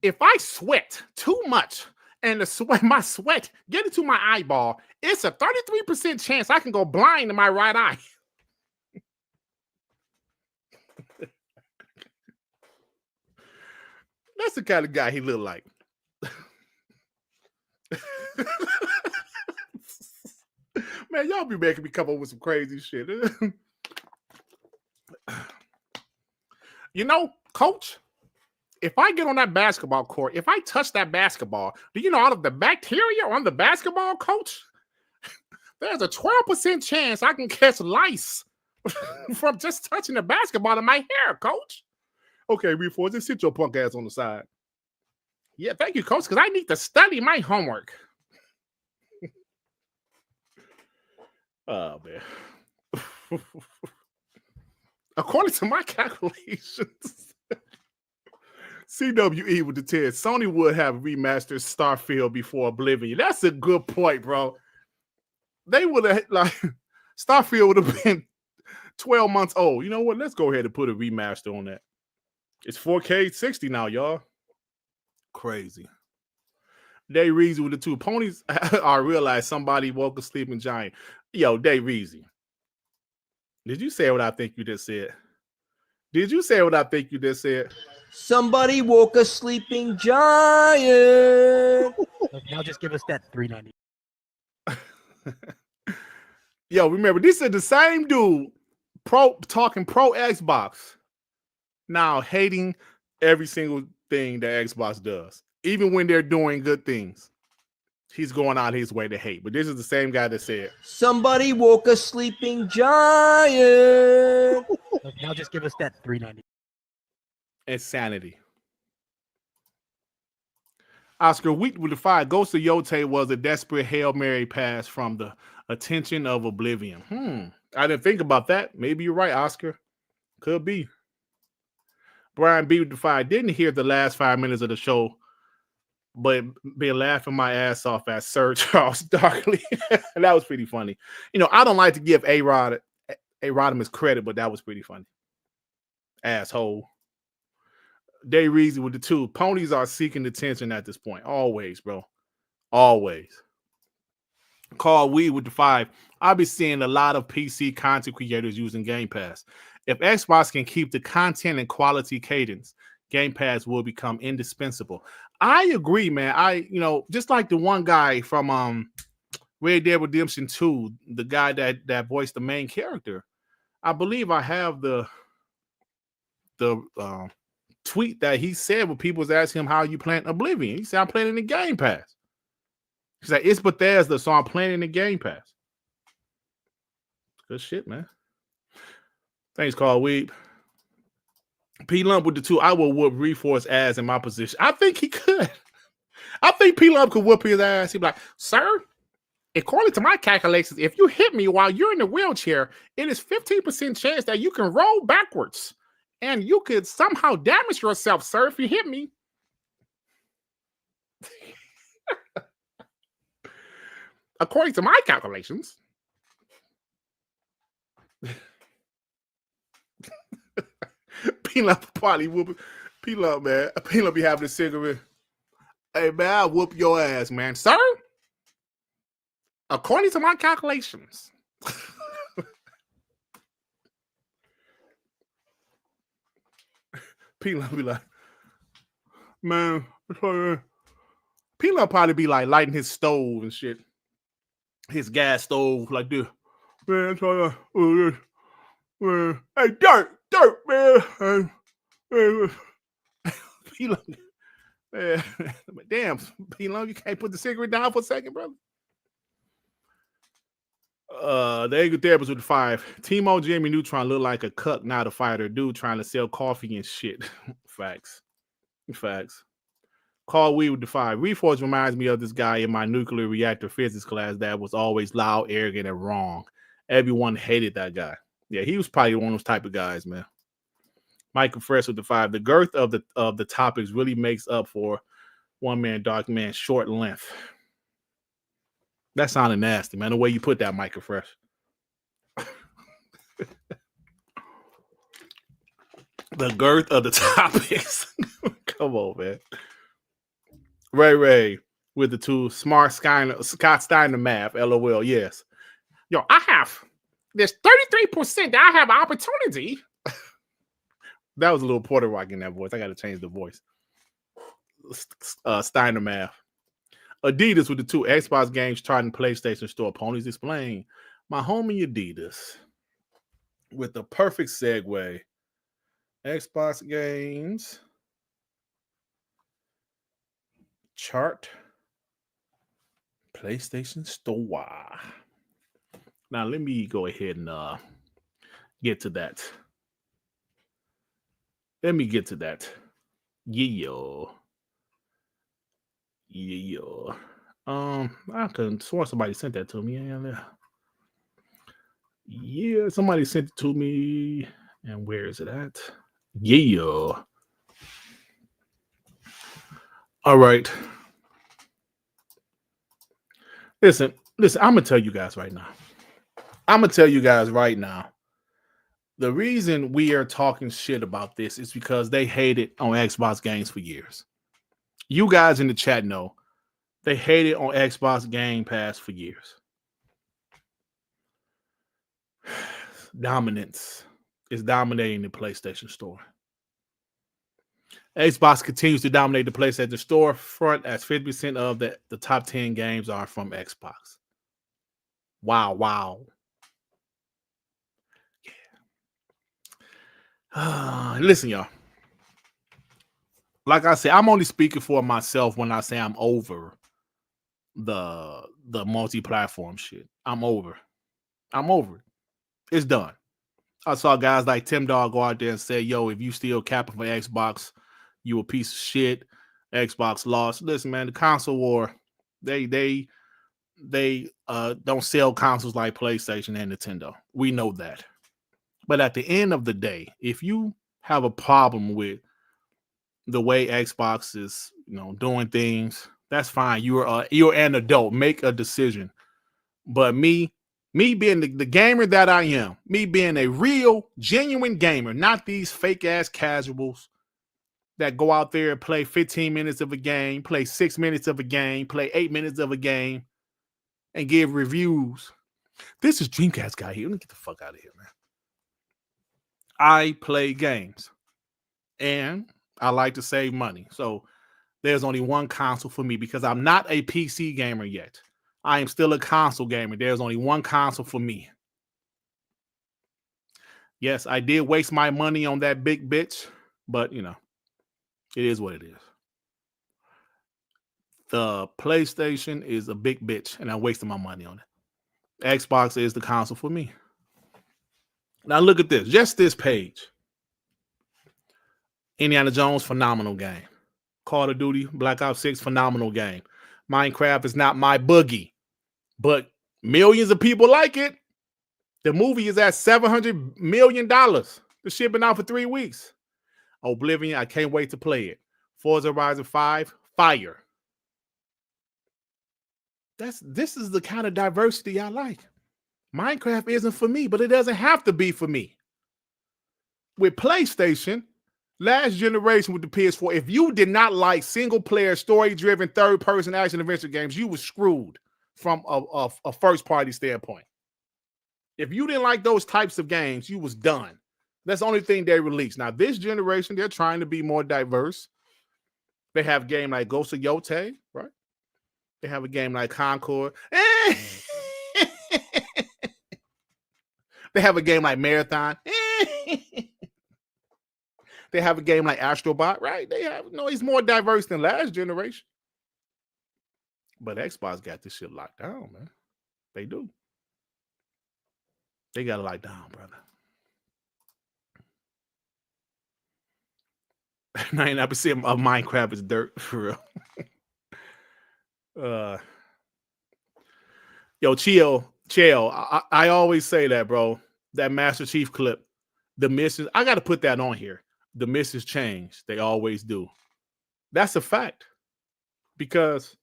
if I sweat too much and my sweat get into my eyeball, it's a 33% chance I can go blind in my right eye. That's the kind of guy he looked like. Man, y'all be making me come up with some crazy shit. You know, coach, if I get on that basketball court, if I touch that basketball, do you know out of the bacteria on the basketball, coach, there's a 12% chance I can catch lice from just touching the basketball in my hair, coach. Okay, Reforge, just sit your punk ass on the side. Yeah, thank you, coach, because I need to study my homework. Oh, man. According to my calculations, CWE with the 10, Sony would have remastered Starfield before Oblivion. That's a good point, bro. They would have, like, Starfield would have been 12 months old. You know what? Let's go ahead and put a remaster on that. It's 4K 60 now, y'all. Crazy. Day Reezy with the 2 ponies. I realized somebody woke a sleeping giant. Yo, Day Reezy. Did you say what I think you just said? Did you say what I think you just said? Somebody woke a sleeping giant. Now just give us that $3.90. Yo, remember, this is the same dude talking pro Xbox. Now hating every single thing that Xbox does. Even when they're doing good things. He's going out his way to hate. But this is the same guy that said, somebody woke a sleeping giant. Now just give us that $3.90. Insanity. Oscar Wheat with the 5. Ghost of Yotei was a desperate Hail Mary pass from the attention of Oblivion. I didn't think about that. Maybe you're right, Oscar. Could be. Brian B with the 5. Didn't hear the last 5 minutes of the show, but been laughing my ass off at Sir Charles Darkley. That was pretty funny. You know, I don't like to give A-Rodimus credit, but that was pretty funny. Asshole. Day Reezy with the 2. Ponies are seeking attention at this point. Always, bro. Always. Carl Weed with the 5. I'll be seeing a lot of PC content creators using Game Pass. If Xbox can keep the content and quality cadence, Game Pass will become indispensable. I agree, man. Just like the one guy from Red Dead Redemption 2, the guy that voiced the main character. I believe I have the tweet that he said when people was asking him how you playing Oblivion. He said, I'm playing in the Game Pass. He said, it's Bethesda, so I'm playing in the Game Pass. Good shit, man. Thanks, Carl Weeb. P Lump with the 2. I will whoop Reforge's ass in my position. I think he could. I think P Lump could whoop his ass. He'd be like, sir, according to my calculations, if you hit me while you're in the wheelchair, it is 15% chance that you can roll backwards. And you could somehow damage yourself, sir, if you hit me. According to my calculations. P-Lump probably whoop. P-Lump, man. P-Lump be having a cigarette. Hey, man, I'll whoop your ass, man. Sir? According to my calculations. P-Lump be like, man, P-Lump probably be like lighting his stove and shit. His gas stove like this. Man, I'm trying to, man. Hey, Dirt, man. P-Lo, man. Damn, P-Lo, you can't put the cigarette down for a second, brother. The Angry Therapist with the 5. Timo Jimmy Neutron look like a cuck, not a fighter. Dude trying to sell coffee and shit. Facts. Carl Wee with the 5. Reforge reminds me of this guy in my nuclear reactor physics class that was always loud, arrogant, and wrong. Everyone hated that guy. Yeah, he was probably one of those type of guys, man. Michael Fresh with the 5. The girth of the topics really makes up for one man, dark man, short length. That sounded nasty, man. The way you put that, Michael Fresh. The girth of the topics. Come on, man. Ray with the 2. Scott Steiner math. LOL. Yes. Yo, there's 33% that I have opportunity. That was a little Puerto Rican in that voice. I got to change the voice. Steiner math. Adidas with the 2. Xbox games charting PlayStation Store. Ponies explain. My homie Adidas with the perfect segue. Xbox games chart PlayStation Store. Now let me go ahead and get to that. Let me get to that. Yeah. I could swear somebody sent that to me. Yeah, somebody sent it to me. And where is it at? Yeah. All right. Listen, I'm gonna tell you guys right now. The reason we are talking shit about this is because they hated on Xbox games for years. You guys in the chat know they hated on Xbox Gamepass for years. Dominance is dominating the PlayStation Store. Xbox continues to dominate the PlayStation Store front as 50% of the top 10 games are from Xbox. Wow. Yeah. Listen, y'all. Like I said, I'm only speaking for myself when I say I'm over the multi-platform shit. I'm over it. It's done. I saw guys like Tim Dog go out there and say, yo, if you still capping for Xbox, you a piece of shit. Xbox lost. Listen, man, the console war, they don't sell consoles like PlayStation and Nintendo. We know that. But at the end of the day, if you have a problem with the way Xbox is, doing things, that's fine. You're an adult. Make a decision. But me being the gamer that I am, me being a real, genuine gamer, not these fake ass casuals that go out there and play 15 minutes of a game, play 6 minutes of a game, play 8 minutes of a game, and give reviews. This is Dreamcast guy here. Let me get the fuck out of here, man. I play games, and I like to save money. So there's only one console for me because I'm not a PC gamer yet. I am still a console gamer. There's only one console for me. Yes, I did waste my money on that big bitch, but, it is what it is. The PlayStation is a big bitch, and I wasted my money on it. Xbox is the console for me. Now look at this. Just this page. Indiana Jones, phenomenal game. Call of Duty, Black Ops 6, phenomenal game. Minecraft is not my boogie, but millions of people like it. The movie is at $700 million. The shit been out for 3 weeks. Oblivion, I can't wait to play it. Forza Horizon 5, fire. This is the kind of diversity I like. Minecraft isn't for me, but it doesn't have to be for me. With PlayStation, last generation with the PS4, if you did not like single-player, story-driven, third-person action-adventure games, you were screwed from a first-party standpoint. If you didn't like those types of games, you was done. That's the only thing they released. Now, this generation, they're trying to be more diverse. They have a game like Ghost of Yotei, right? They have a game like Concord. They have a game like Marathon. They have a game like Astrobot, right? They have it's more diverse than last generation. But Xbox got this shit locked down, man. They do. They got it locked down, brother. 99% of Minecraft is dirt, for real. Yo, chill. I always say that, bro. That Master Chief clip, the missions. I got to put that on here. The missions change. They always do. That's a fact. Because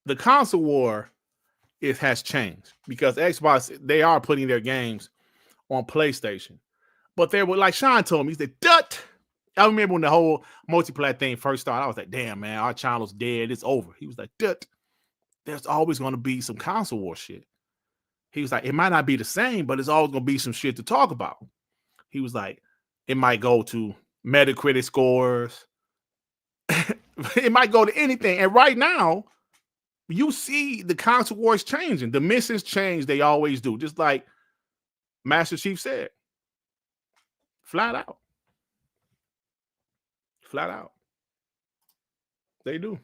the console war has changed. Because Xbox, they are putting their games on PlayStation. But they were, like Sean told me, he said, "Dut." I remember when the whole multiplayer thing first started, I was like, damn, man, our channel's dead. It's over. He was like, "Dut. There's always going to be some console war shit." He was like, it might not be the same, but it's always going to be some shit to talk about. He was like, it might go to Metacritic scores. It might go to anything. And right now, you see the console wars changing. The missions change. They always do. Just like Master Chief said. Flat out. Flat out. They do.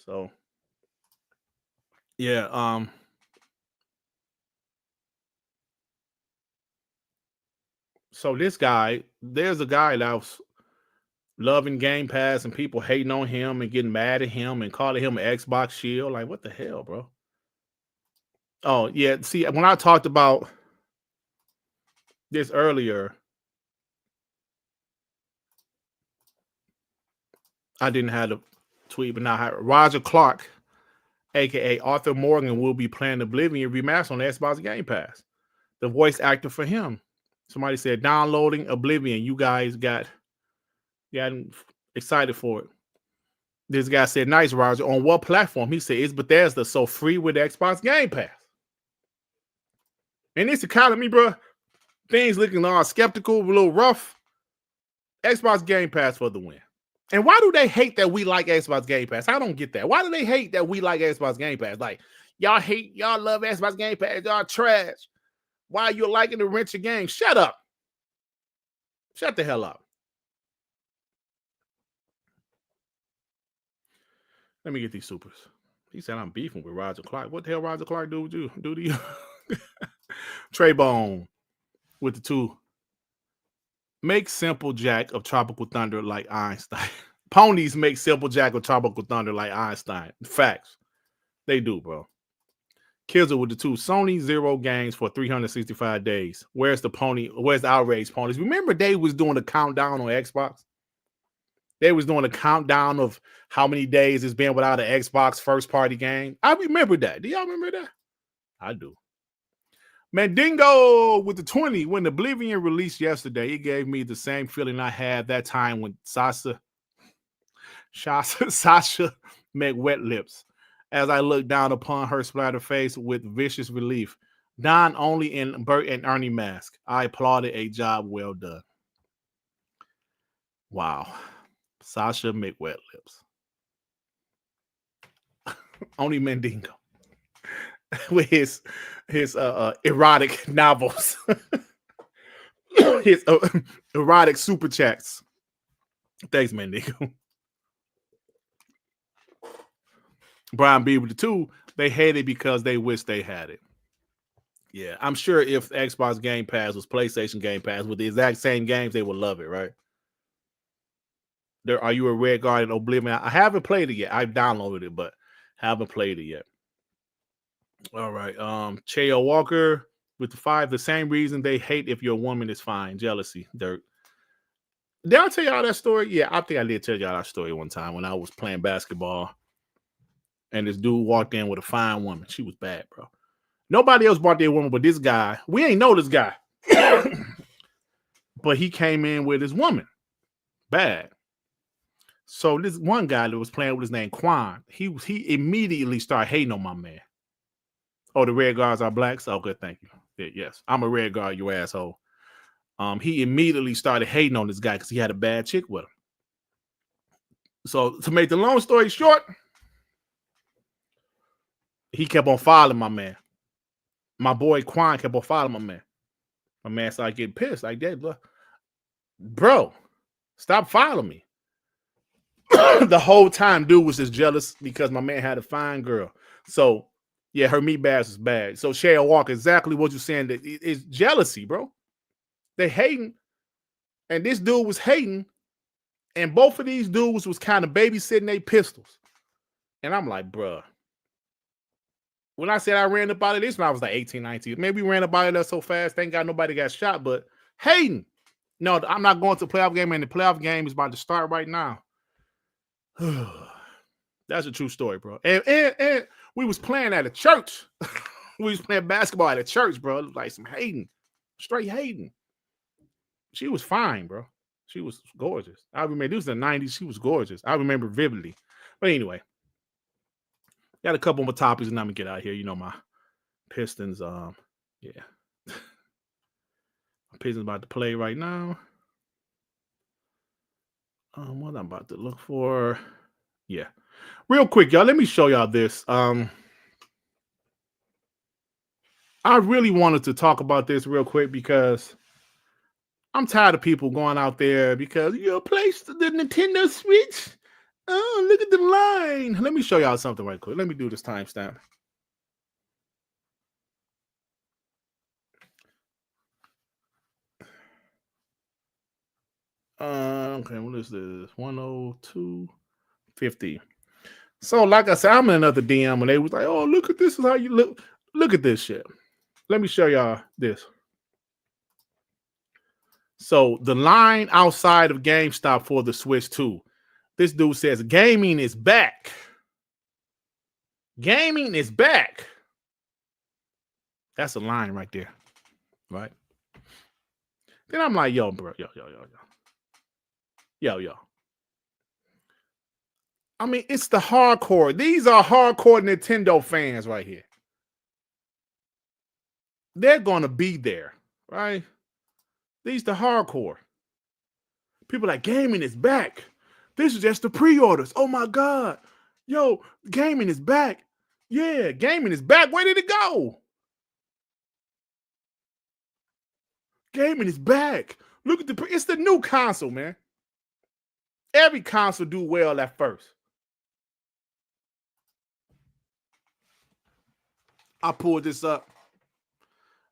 So yeah, so this guy, there's a guy that was loving Game Pass and people hating on him and getting mad at him and calling him an Xbox shield. Like, what the hell, bro? Oh, yeah. See, when I talked about this earlier, I didn't have the tweet, but now I have Roger Clark, aka Arthur Morgan, will be playing Oblivion remaster on the Xbox Game Pass. The voice actor for him. Somebody said downloading Oblivion. You guys got excited for it. This guy said, "Nice, Roger. On what platform?" He said, "It's Bethesda, so free with Xbox Game Pass." In this economy, bro, things looking all skeptical, a little rough. Xbox Game Pass for the win. And why do they hate that we like Xbox Game Pass? I don't get that. Why do they hate that we like Xbox Game Pass? Like, y'all love Xbox Game Pass. Y'all trash. Why you liking to rent your game? Shut up. Shut the hell up. Let me get these supers. He said I'm beefing with Roger Clark. What the hell Roger Clark do with you? Do to you? Treybone with the 2. Make Simple Jack of Tropical Thunder like Einstein. Ponies make Simple Jack of Tropical Thunder like Einstein. Facts. They do, bro. Kizzle with the 2. Sony 0 games for 365 days. Where's the outrage ponies? Remember they was doing a countdown on Xbox? They was doing a countdown of how many days it's been without an Xbox first-party game. I remember that. Do y'all remember that? I do. Mandingo with the 20. When Oblivion released yesterday, it gave me the same feeling I had that time when Sasha met wet lips. As I looked down upon her splattered face with vicious relief. Don only in Bert and Ernie mask. I applauded. A job well done. Wow. Sasha make wet lips. Only Mandingo. With his erotic novels. His erotic super chats. Thanks, Mandingo. Brian B with the 2, they hate it because they wish they had it. Yeah, I'm sure if Xbox Game Pass was PlayStation Game Pass with the exact same games, they would love it, right? Are you a Red Guardian Oblivion? I haven't played it yet. I've downloaded it, but haven't played it yet. All right. Cheo Walker with the 5. The same reason they hate if your woman is fine. Jealousy. Dirt. Did I tell y'all that story? Yeah, I think I did tell y'all that story one time when I was playing basketball. And this dude walked in with a fine woman. She was bad, bro. Nobody else brought their woman, but this guy. We ain't know this guy. But he came in with his woman. Bad. So this one guy that was playing with his name, Quan, he immediately started hating on my man. Oh, the red guards are blacks? Okay, thank you. Yeah, yes, I'm a red guard, you asshole. He immediately started hating on this guy because he had a bad chick with him. So to make the long story short, he kept on following my man. My boy Quan kept on following my man. My man started getting pissed like that. Bro, stop following me. The whole time, dude was just jealous because my man had a fine girl. So, yeah, her meat bags was bad. So, Shea Walker, exactly what you're saying. That it's jealousy, bro. They hating. And this dude was hating. And both of these dudes was kind of babysitting their pistols. And I'm like, bruh. When I said I ran up out of this when I was like 18, 19, maybe we ran up out of there so fast, thank God nobody got shot, but hating. No, I'm not going to the playoff game, and the playoff game is about to start right now. That's a true story, bro. And we was playing at a church. We was playing basketball at a church, bro. It was like some hating. Straight hating. She was fine, bro. She was gorgeous. I remember, this was the 90s. She was gorgeous. I remember vividly. But anyway, got a couple more topics and I'm going to get out of here. You know, my Pistons, yeah. My Pistons about to play right now. What I'm about to look for. Yeah. Real quick, y'all, let me show y'all this. I really wanted to talk about this real quick because I'm tired of people going out there because you play the Nintendo Switch. Oh, look at the line. Let me show y'all something right quick. Let me do this timestamp. Okay, what is this? 102.50. So, like I said, I'm in another DM and they was like, oh, look at this is how you look. Look at this shit. Let me show y'all this. So, the line outside of GameStop for the Switch 2. This dude says, gaming is back. Gaming is back. That's a line right there. Right? Then I'm like, yo, bro, yo. I mean, it's the hardcore. These are hardcore Nintendo fans right here. They're going to be there, right? These the hardcore. People like, gaming is back. This is just the pre-orders. Oh, my God. Yo, gaming is back. Yeah, gaming is back. Where did it go? Gaming is back. Look at it's the new console, man. Every console do well at first. I pulled this up.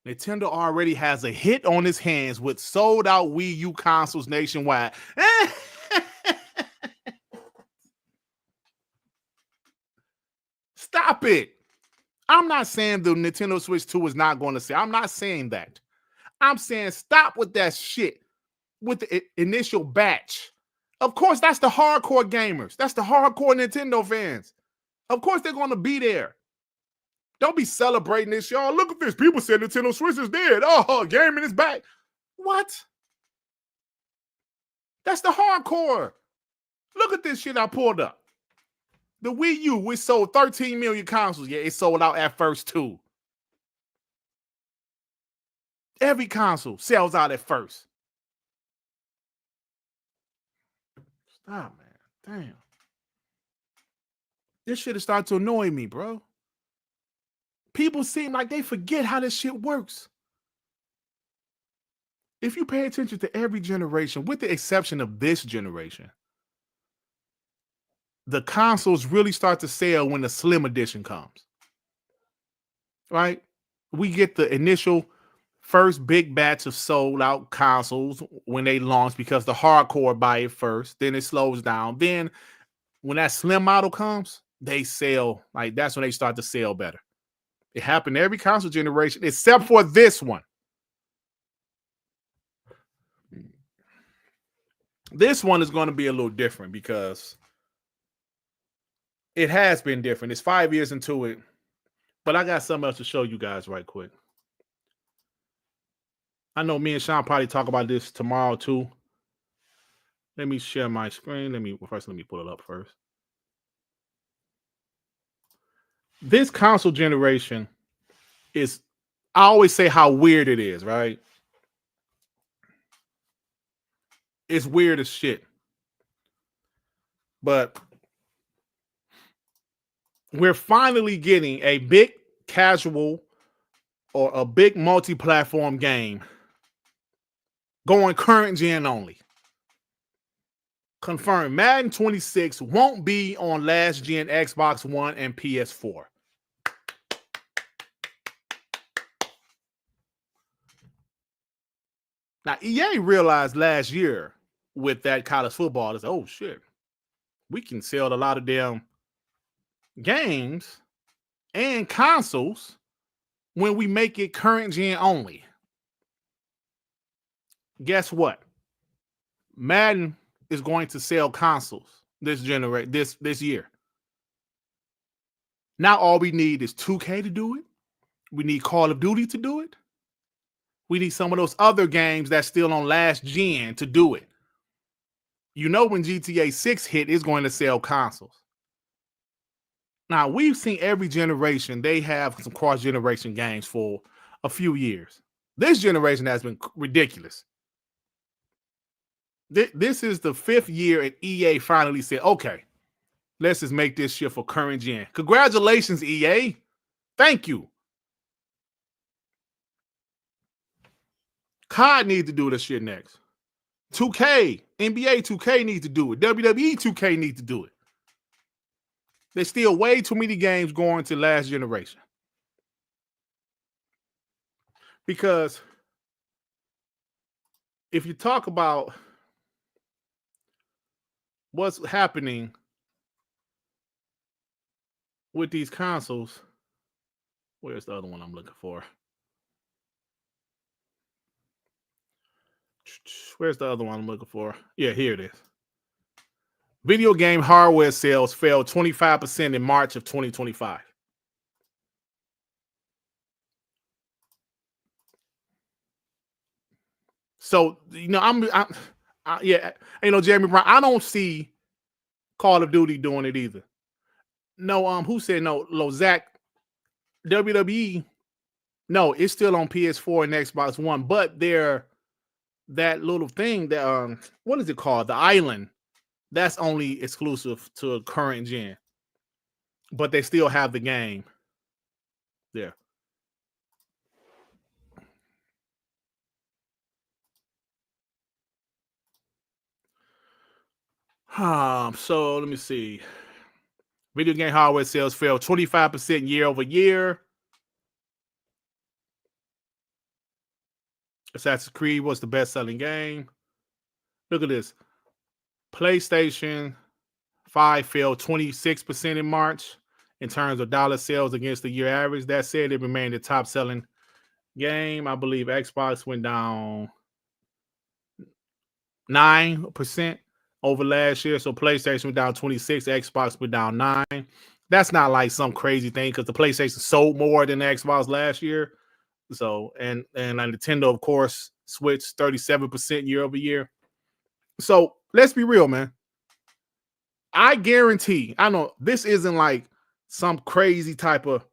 Nintendo already has a hit on its hands with sold out Wii U consoles nationwide. Stop it. I'm not saying the Nintendo Switch 2 is not going to sell. I'm not saying that. I'm saying stop with that shit with the initial batch. Of course, that's the hardcore gamers. That's the hardcore Nintendo fans. Of course, they're going to be there. Don't be celebrating this, y'all. Look at this. People said Nintendo Switch is dead. Oh, gaming is back. What? That's the hardcore. Look at this shit I pulled up. The Wii U, we sold 13 million consoles. Yeah, it sold out at first, too. Every console sells out at first. Stop, man. Damn. This shit is starting to annoy me, bro. People seem like they forget how this shit works. If you pay attention to every generation, with the exception of this generation, the consoles really start to sell when the Slim Edition comes. Right? We get the initial first big batch of sold out consoles when they launch because the hardcore buy it first. Then it slows down. Then when that Slim model comes, they sell. Like that's when they start to sell better. It happened every console generation except for this one. This one is going to be a little different because it has been different. It's 5 years into it, but I got something else to show you guys right quick. I know me and Sean probably talk about this tomorrow too. Let me share my screen. Let me pull it up first. This console generation is, I always say how weird it is, right? It's weird as shit. But we're finally getting a big casual or a big multi-platform game going current gen only. Confirmed, Madden 26 won't be on last gen Xbox One and PS4. Now, EA realized last year with that college football, is oh shit, we can sell a lot of damn games and consoles when we make it current gen only. Guess what? Madden is going to sell consoles this year. Now all we need is 2K to do it. We need Call of Duty to do it. We need some of those other games that's still on last gen to do it. You know, when GTA 6 hit, it's going to sell consoles. Now, we've seen every generation, they have some cross-generation games for a few years. This generation has been ridiculous. This is the 5th year and EA finally said, okay, let's just make this shit for current gen. Congratulations, EA. Thank you. COD needs to do this shit next. 2K, NBA 2K needs to do it. WWE 2K needs to do it. There's still way too many games going to last generation. Because if you talk about what's happening with these consoles, where's the other one I'm looking for? Where's the other one I'm looking for? Yeah, here it is. Video game hardware sales fell 25% in March of 2025. So, you know, Jeremy Brown, I don't see Call of Duty doing it either. No, who said no? Zach, WWE, no, it's still on PS4 and Xbox One, but that little thing that what is it called? The Island, that's only exclusive to current gen. But they still have the game there. So let me see. Video game hardware sales fell 25% year over year. Assassin's Creed was the best-selling game. Look at this. PlayStation 5 fell 26% in March in terms of dollar sales against the year average. That said, it remained the top-selling game. I believe Xbox went down 9% over last year. So PlayStation went down 26, Xbox went down 9. That's not like some crazy thing because the PlayStation sold more than the Xbox last year. So and Nintendo, of course, switched 37% year over year. So let's be real, man. I guarantee, I know this isn't like some crazy type of,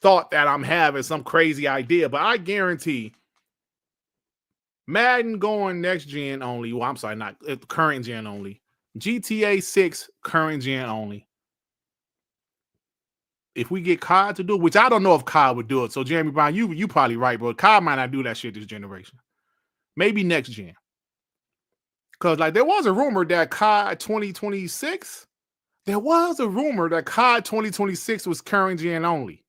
thought that I'm having, some crazy idea, but I guarantee Madden going next gen only. Well, I'm sorry, not current gen only. GTA 6 current gen only. If we get COD to do it, which I don't know if COD would do it. So Jeremy Brown, you probably right, bro. COD might not do that shit this generation. Maybe next gen. Because there was a rumor that COD 2026, there was a rumor that COD 2026 was current gen only.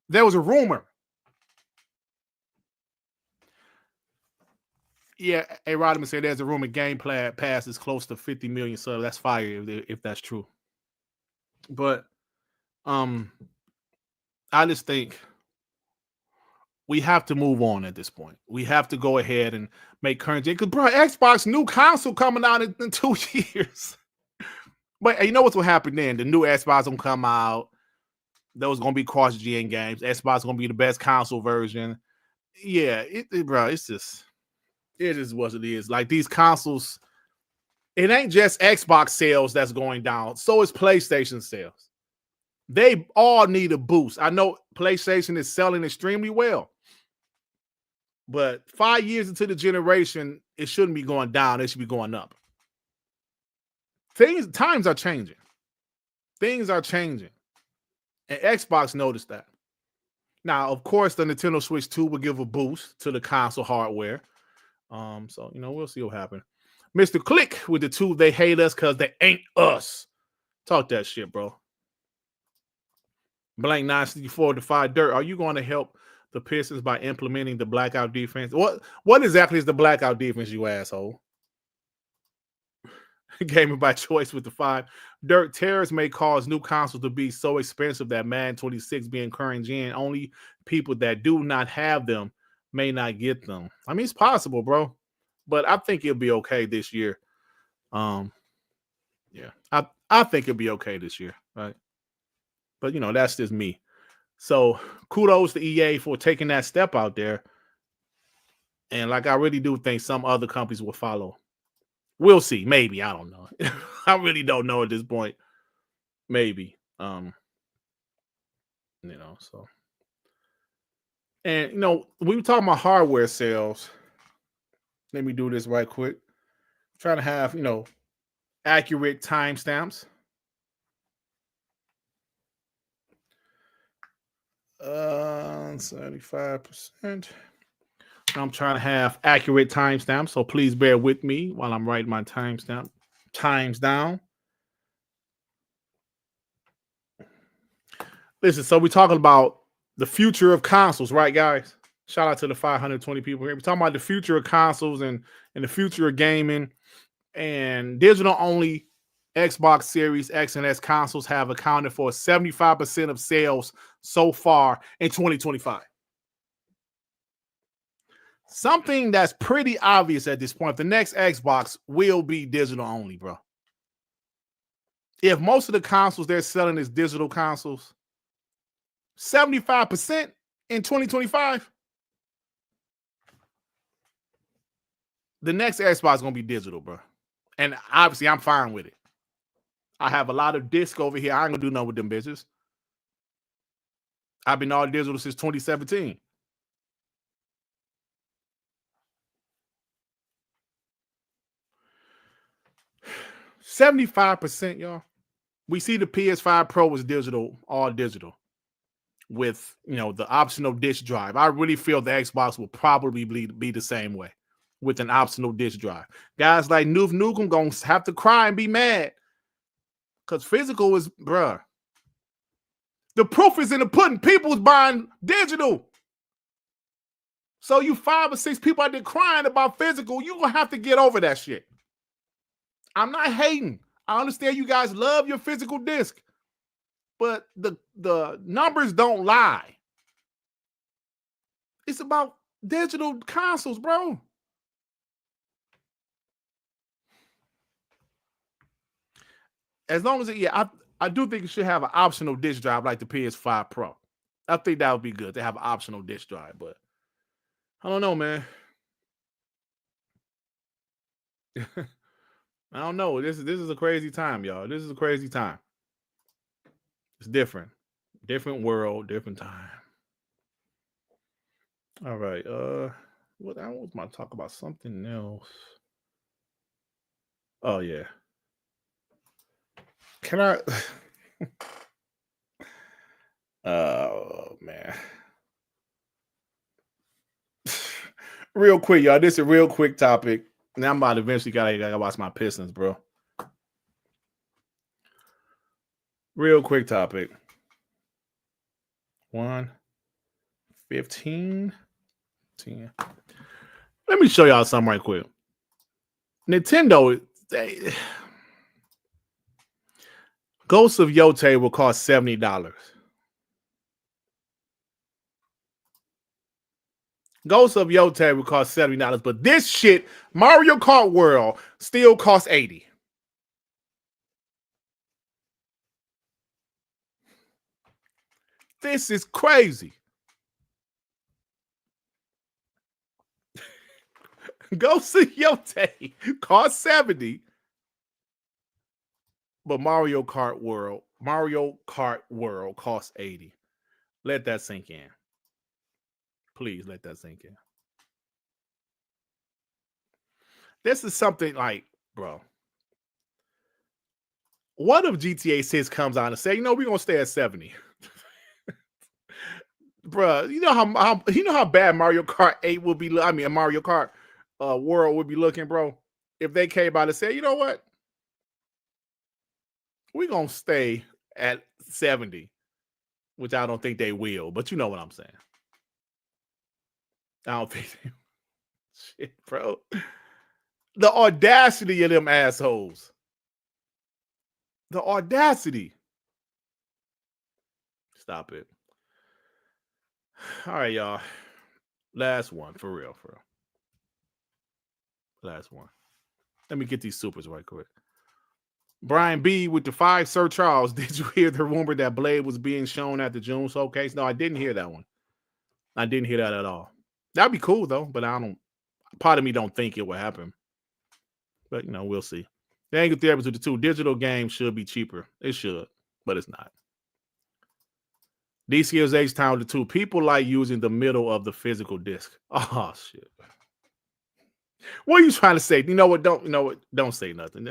There was a rumor. Yeah, A. Rodman said there's a rumor Game Pass is close to 50 million subs. That's fire if that's true. But I just think we have to move on at this point. We have to go ahead and make current gen. Because, bro, Xbox new console coming out in 2 years. But you know what's going to happen then? The new Xbox going to come out. Those going to be cross-gen games. Xbox going to be the best console version. Yeah, bro, it is what it is. Like these consoles, it ain't just Xbox sales that's going down. So is PlayStation sales. They all need a boost. I know PlayStation is selling extremely well. But 5 years into the generation, it shouldn't be going down. It should be going up. times are changing. Things are changing. And Xbox noticed that. Now, of course, the Nintendo Switch 2 will give a boost to the console hardware. So we'll see what happens. Mr. Click with the 2, they hate us because they ain't us. Talk that shit, bro. Blank 964 Defy Dirt. Are you going to help the Pistons by implementing the blackout defense? What exactly is the blackout defense, you asshole? Gaming by choice with the 5. Dirt, tariffs may cause new consoles to be so expensive that Madden 26 being current gen, only people that do not have them may not get them. I mean, it's possible, bro. But I think it'll be okay this year. Yeah. I think it'll be okay this year, right? But that's just me. So kudos to EA for taking that step out there. And I really do think some other companies will follow. We'll see. Maybe. I don't know. I really don't know at this point. Maybe. So. And we were talking about hardware sales. Let me do this right quick. I'm trying to have, accurate timestamps. 75%. I'm trying to have accurate timestamps, so please bear with me while I'm writing my times down. Listen, so we're talking about the future of consoles, right, guys? Shout out to the 520 people here. We're talking about the future of consoles and the future of gaming. And digital-only Xbox Series X and S consoles have accounted for 75% of sales so far in 2025. Something that's pretty obvious at this point. The next Xbox will be digital only, bro. If most of the consoles they're selling is digital consoles, 75% in 2025, the next Xbox is going to be digital, bro. And obviously, I'm fine with it. I have a lot of disc over here. I ain't going to do nothing with them bitches. I've been all digital since 2017. $75%, y'all. We see the PS5 Pro was digital, all digital, with the optional disk drive. I really feel the Xbox will probably be the same way with an optional disk drive. Guys like Noof Nukem gonna have to cry and be mad because physical is, bruh. The proof is in the pudding. People's buying digital. So you 5 or 6 people out there crying about physical, you're gonna have to get over that shit. I'm not hating. I understand you guys love your physical disc, but the numbers don't lie. It's about digital consoles, bro. As long as I do think it should have an optional disk drive like the PS5 Pro. I think that would be good to have an optional disk drive, but I don't know, man. I don't know. This is a crazy time, y'all. This is a crazy time. It's different. Different world, different time. All right. What I was about to talk about something else. Oh yeah. Can I oh man. Real quick, y'all. This is a real quick topic. Now I'm about to eventually gotta watch my Pistons, bro. Real quick topic. 1:15. 10. Let me show y'all something right quick. Nintendo, Ghosts of Yotei will cost $70. Ghosts of Yotei will cost $70, but this shit, Mario Kart World, still costs $80. This is crazy. Ghosts of Yotei cost $70, but Mario Kart World costs $80. Let that sink in. Please let that sink in. This is something like, bro. what if GTA 6 comes out and say, we're gonna stay at 70? Bruh, you know how bad Mario Kart 8 will be. I mean, Mario Kart World would be looking, bro. If they came out and said, you know what? We're gonna stay at 70, which I don't think they will, but you know what I'm saying. I don't think they shit, bro. The audacity of them assholes. The audacity. Stop it. All right, y'all. Last one, for real. Last one. Let me get these supers right quick. Brian B with the 5. Sir Charles, did you hear the rumor that Blade was being shown at the June showcase? No, I didn't hear that one. I didn't hear that at all. That'd be cool though, but part of me don't think it will happen. But we'll see. The angle theory with the 2 digital games should be cheaper. It should, but it's not. DC is H Town with the 2. People like using the middle of the physical disc. Oh shit. What are you trying to say? Don't say nothing.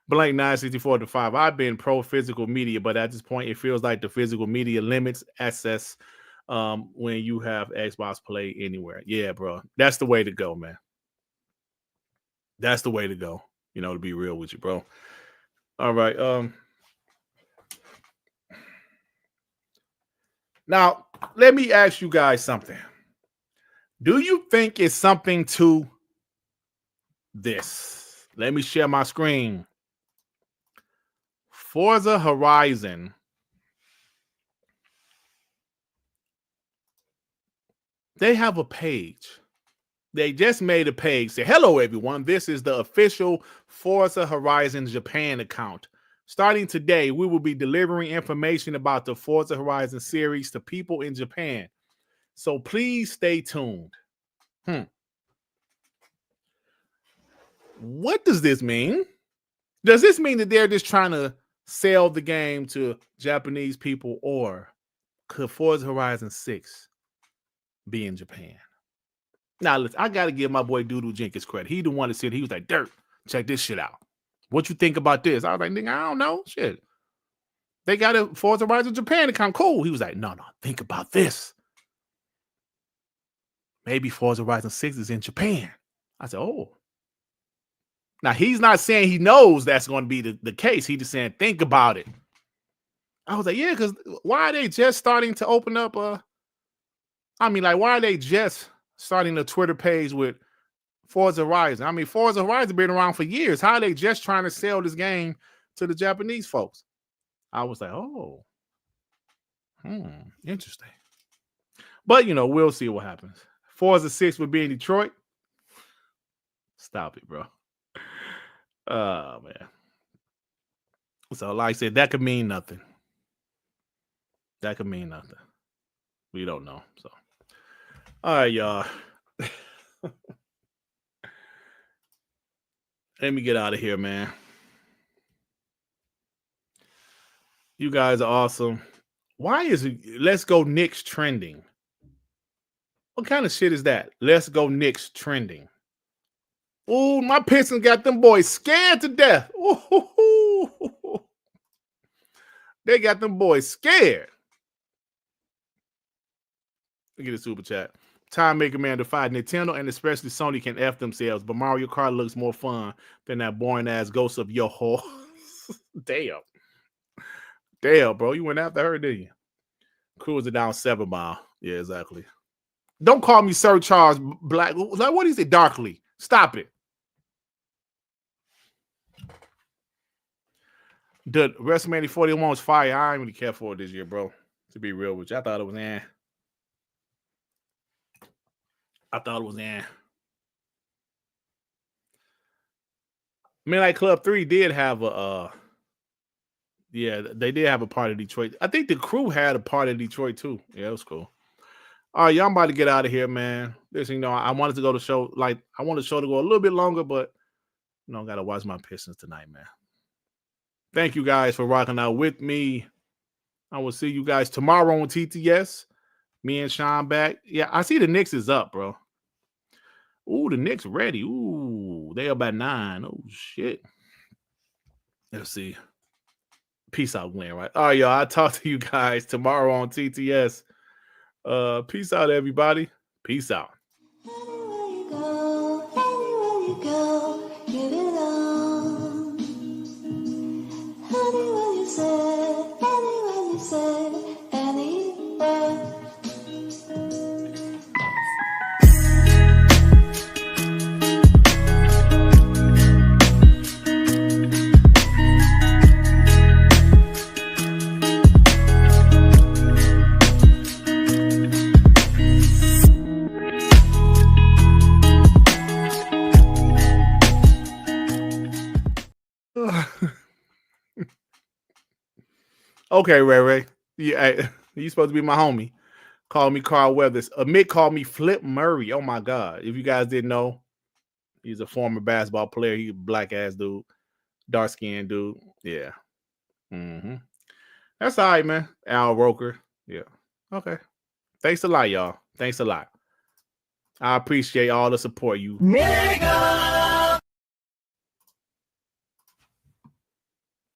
Blank 964 to 5. I've been pro physical media, but at this point, it feels like the physical media limits access when you have Xbox Play anywhere. Yeah, bro. That's the way to go, man. That's the way to go. To be real with you, bro. All right. Now, let me ask you guys something. Do you think it's something to this? Let me share my screen. Forza Horizon. They have a page. They just made a page. Say, hello, everyone. This is the official Forza Horizon Japan account. Starting today, we will be delivering information about the Forza Horizon series to people in Japan. So please stay tuned. What does this mean? Does this mean that they're just trying to sell the game to Japanese people, or could Forza Horizon 6 be in Japan? Now, listen, I got to give my boy Doodle Jenkins credit. He the one that said, he was like, Dirt, check this shit out. What you think about this? I was like, nigga, I don't know. Shit. They got a Forza Horizon Japan account. Cool. He was like, no, think about this. Maybe Forza Horizon 6 is in Japan. I said, oh. Now, he's not saying he knows that's going to be the case. He just saying, think about it. I was like, yeah, because why are they just starting to open up why are they just starting a Twitter page with Forza Horizon? I mean, Forza Horizon been around for years. How are they just trying to sell this game to the Japanese folks? I was like, oh, interesting. But, we'll see what happens. Forza 6 would be in Detroit. Stop it, bro. Oh, man. So, like I said, that could mean nothing. That could mean nothing. We don't know. So, all right, y'all. Let me get out of here, man. You guys are awesome. Why is Let's Go Knicks trending? What kind of shit is that? Let's Go Knicks trending. Ooh, my Pistons got them boys scared to death. Ooh, they got them boys scared. Look at the super chat. Time Maker Man defied Nintendo and especially Sony can F themselves, but Mario Kart looks more fun than that boring ass Ghost of Yo-Ho. Damn. Damn, bro. You went after her, didn't you? Cruising down 7 Mile. Yeah, exactly. Don't call me Sir Charles Black. Like, what is it, Darkly? Stop it. The WrestleMania 41 was fire. I didn't really care for it this year, bro. To be real with you. I thought it was Midnight Club 3 did have they did have a part of Detroit. I think the crew had a part of Detroit too. Yeah, it was cool. All right, y'all, I'm about to get out of here, man. Listen, I wanted to go to show, I want the show to go a little bit longer, but got to watch my Pistons tonight, man. Thank you guys for rocking out with me. I will see you guys tomorrow on TTS. Me and Sean back. Yeah, I see the Knicks is up, bro. Ooh, the Knicks ready. Ooh, they up at 9. Oh, shit. Let's see. Peace out, Glenn. Right. All right, y'all. I'll talk to you guys tomorrow on TTS. Peace out, everybody. Peace out. Anywhere you go, give it on. Anywhere you say, anywhere. Okay, Ray. Yeah, you supposed to be my homie. Call me Carl Weathers. Amit called me Flip Murray. Oh my God. If you guys didn't know, he's a former basketball player. He's a black ass dude, dark skinned dude. Yeah. That's all right, man. Al Roker. Yeah. Okay. Thanks a lot, y'all. Thanks a lot. I appreciate all the support you. Nigga!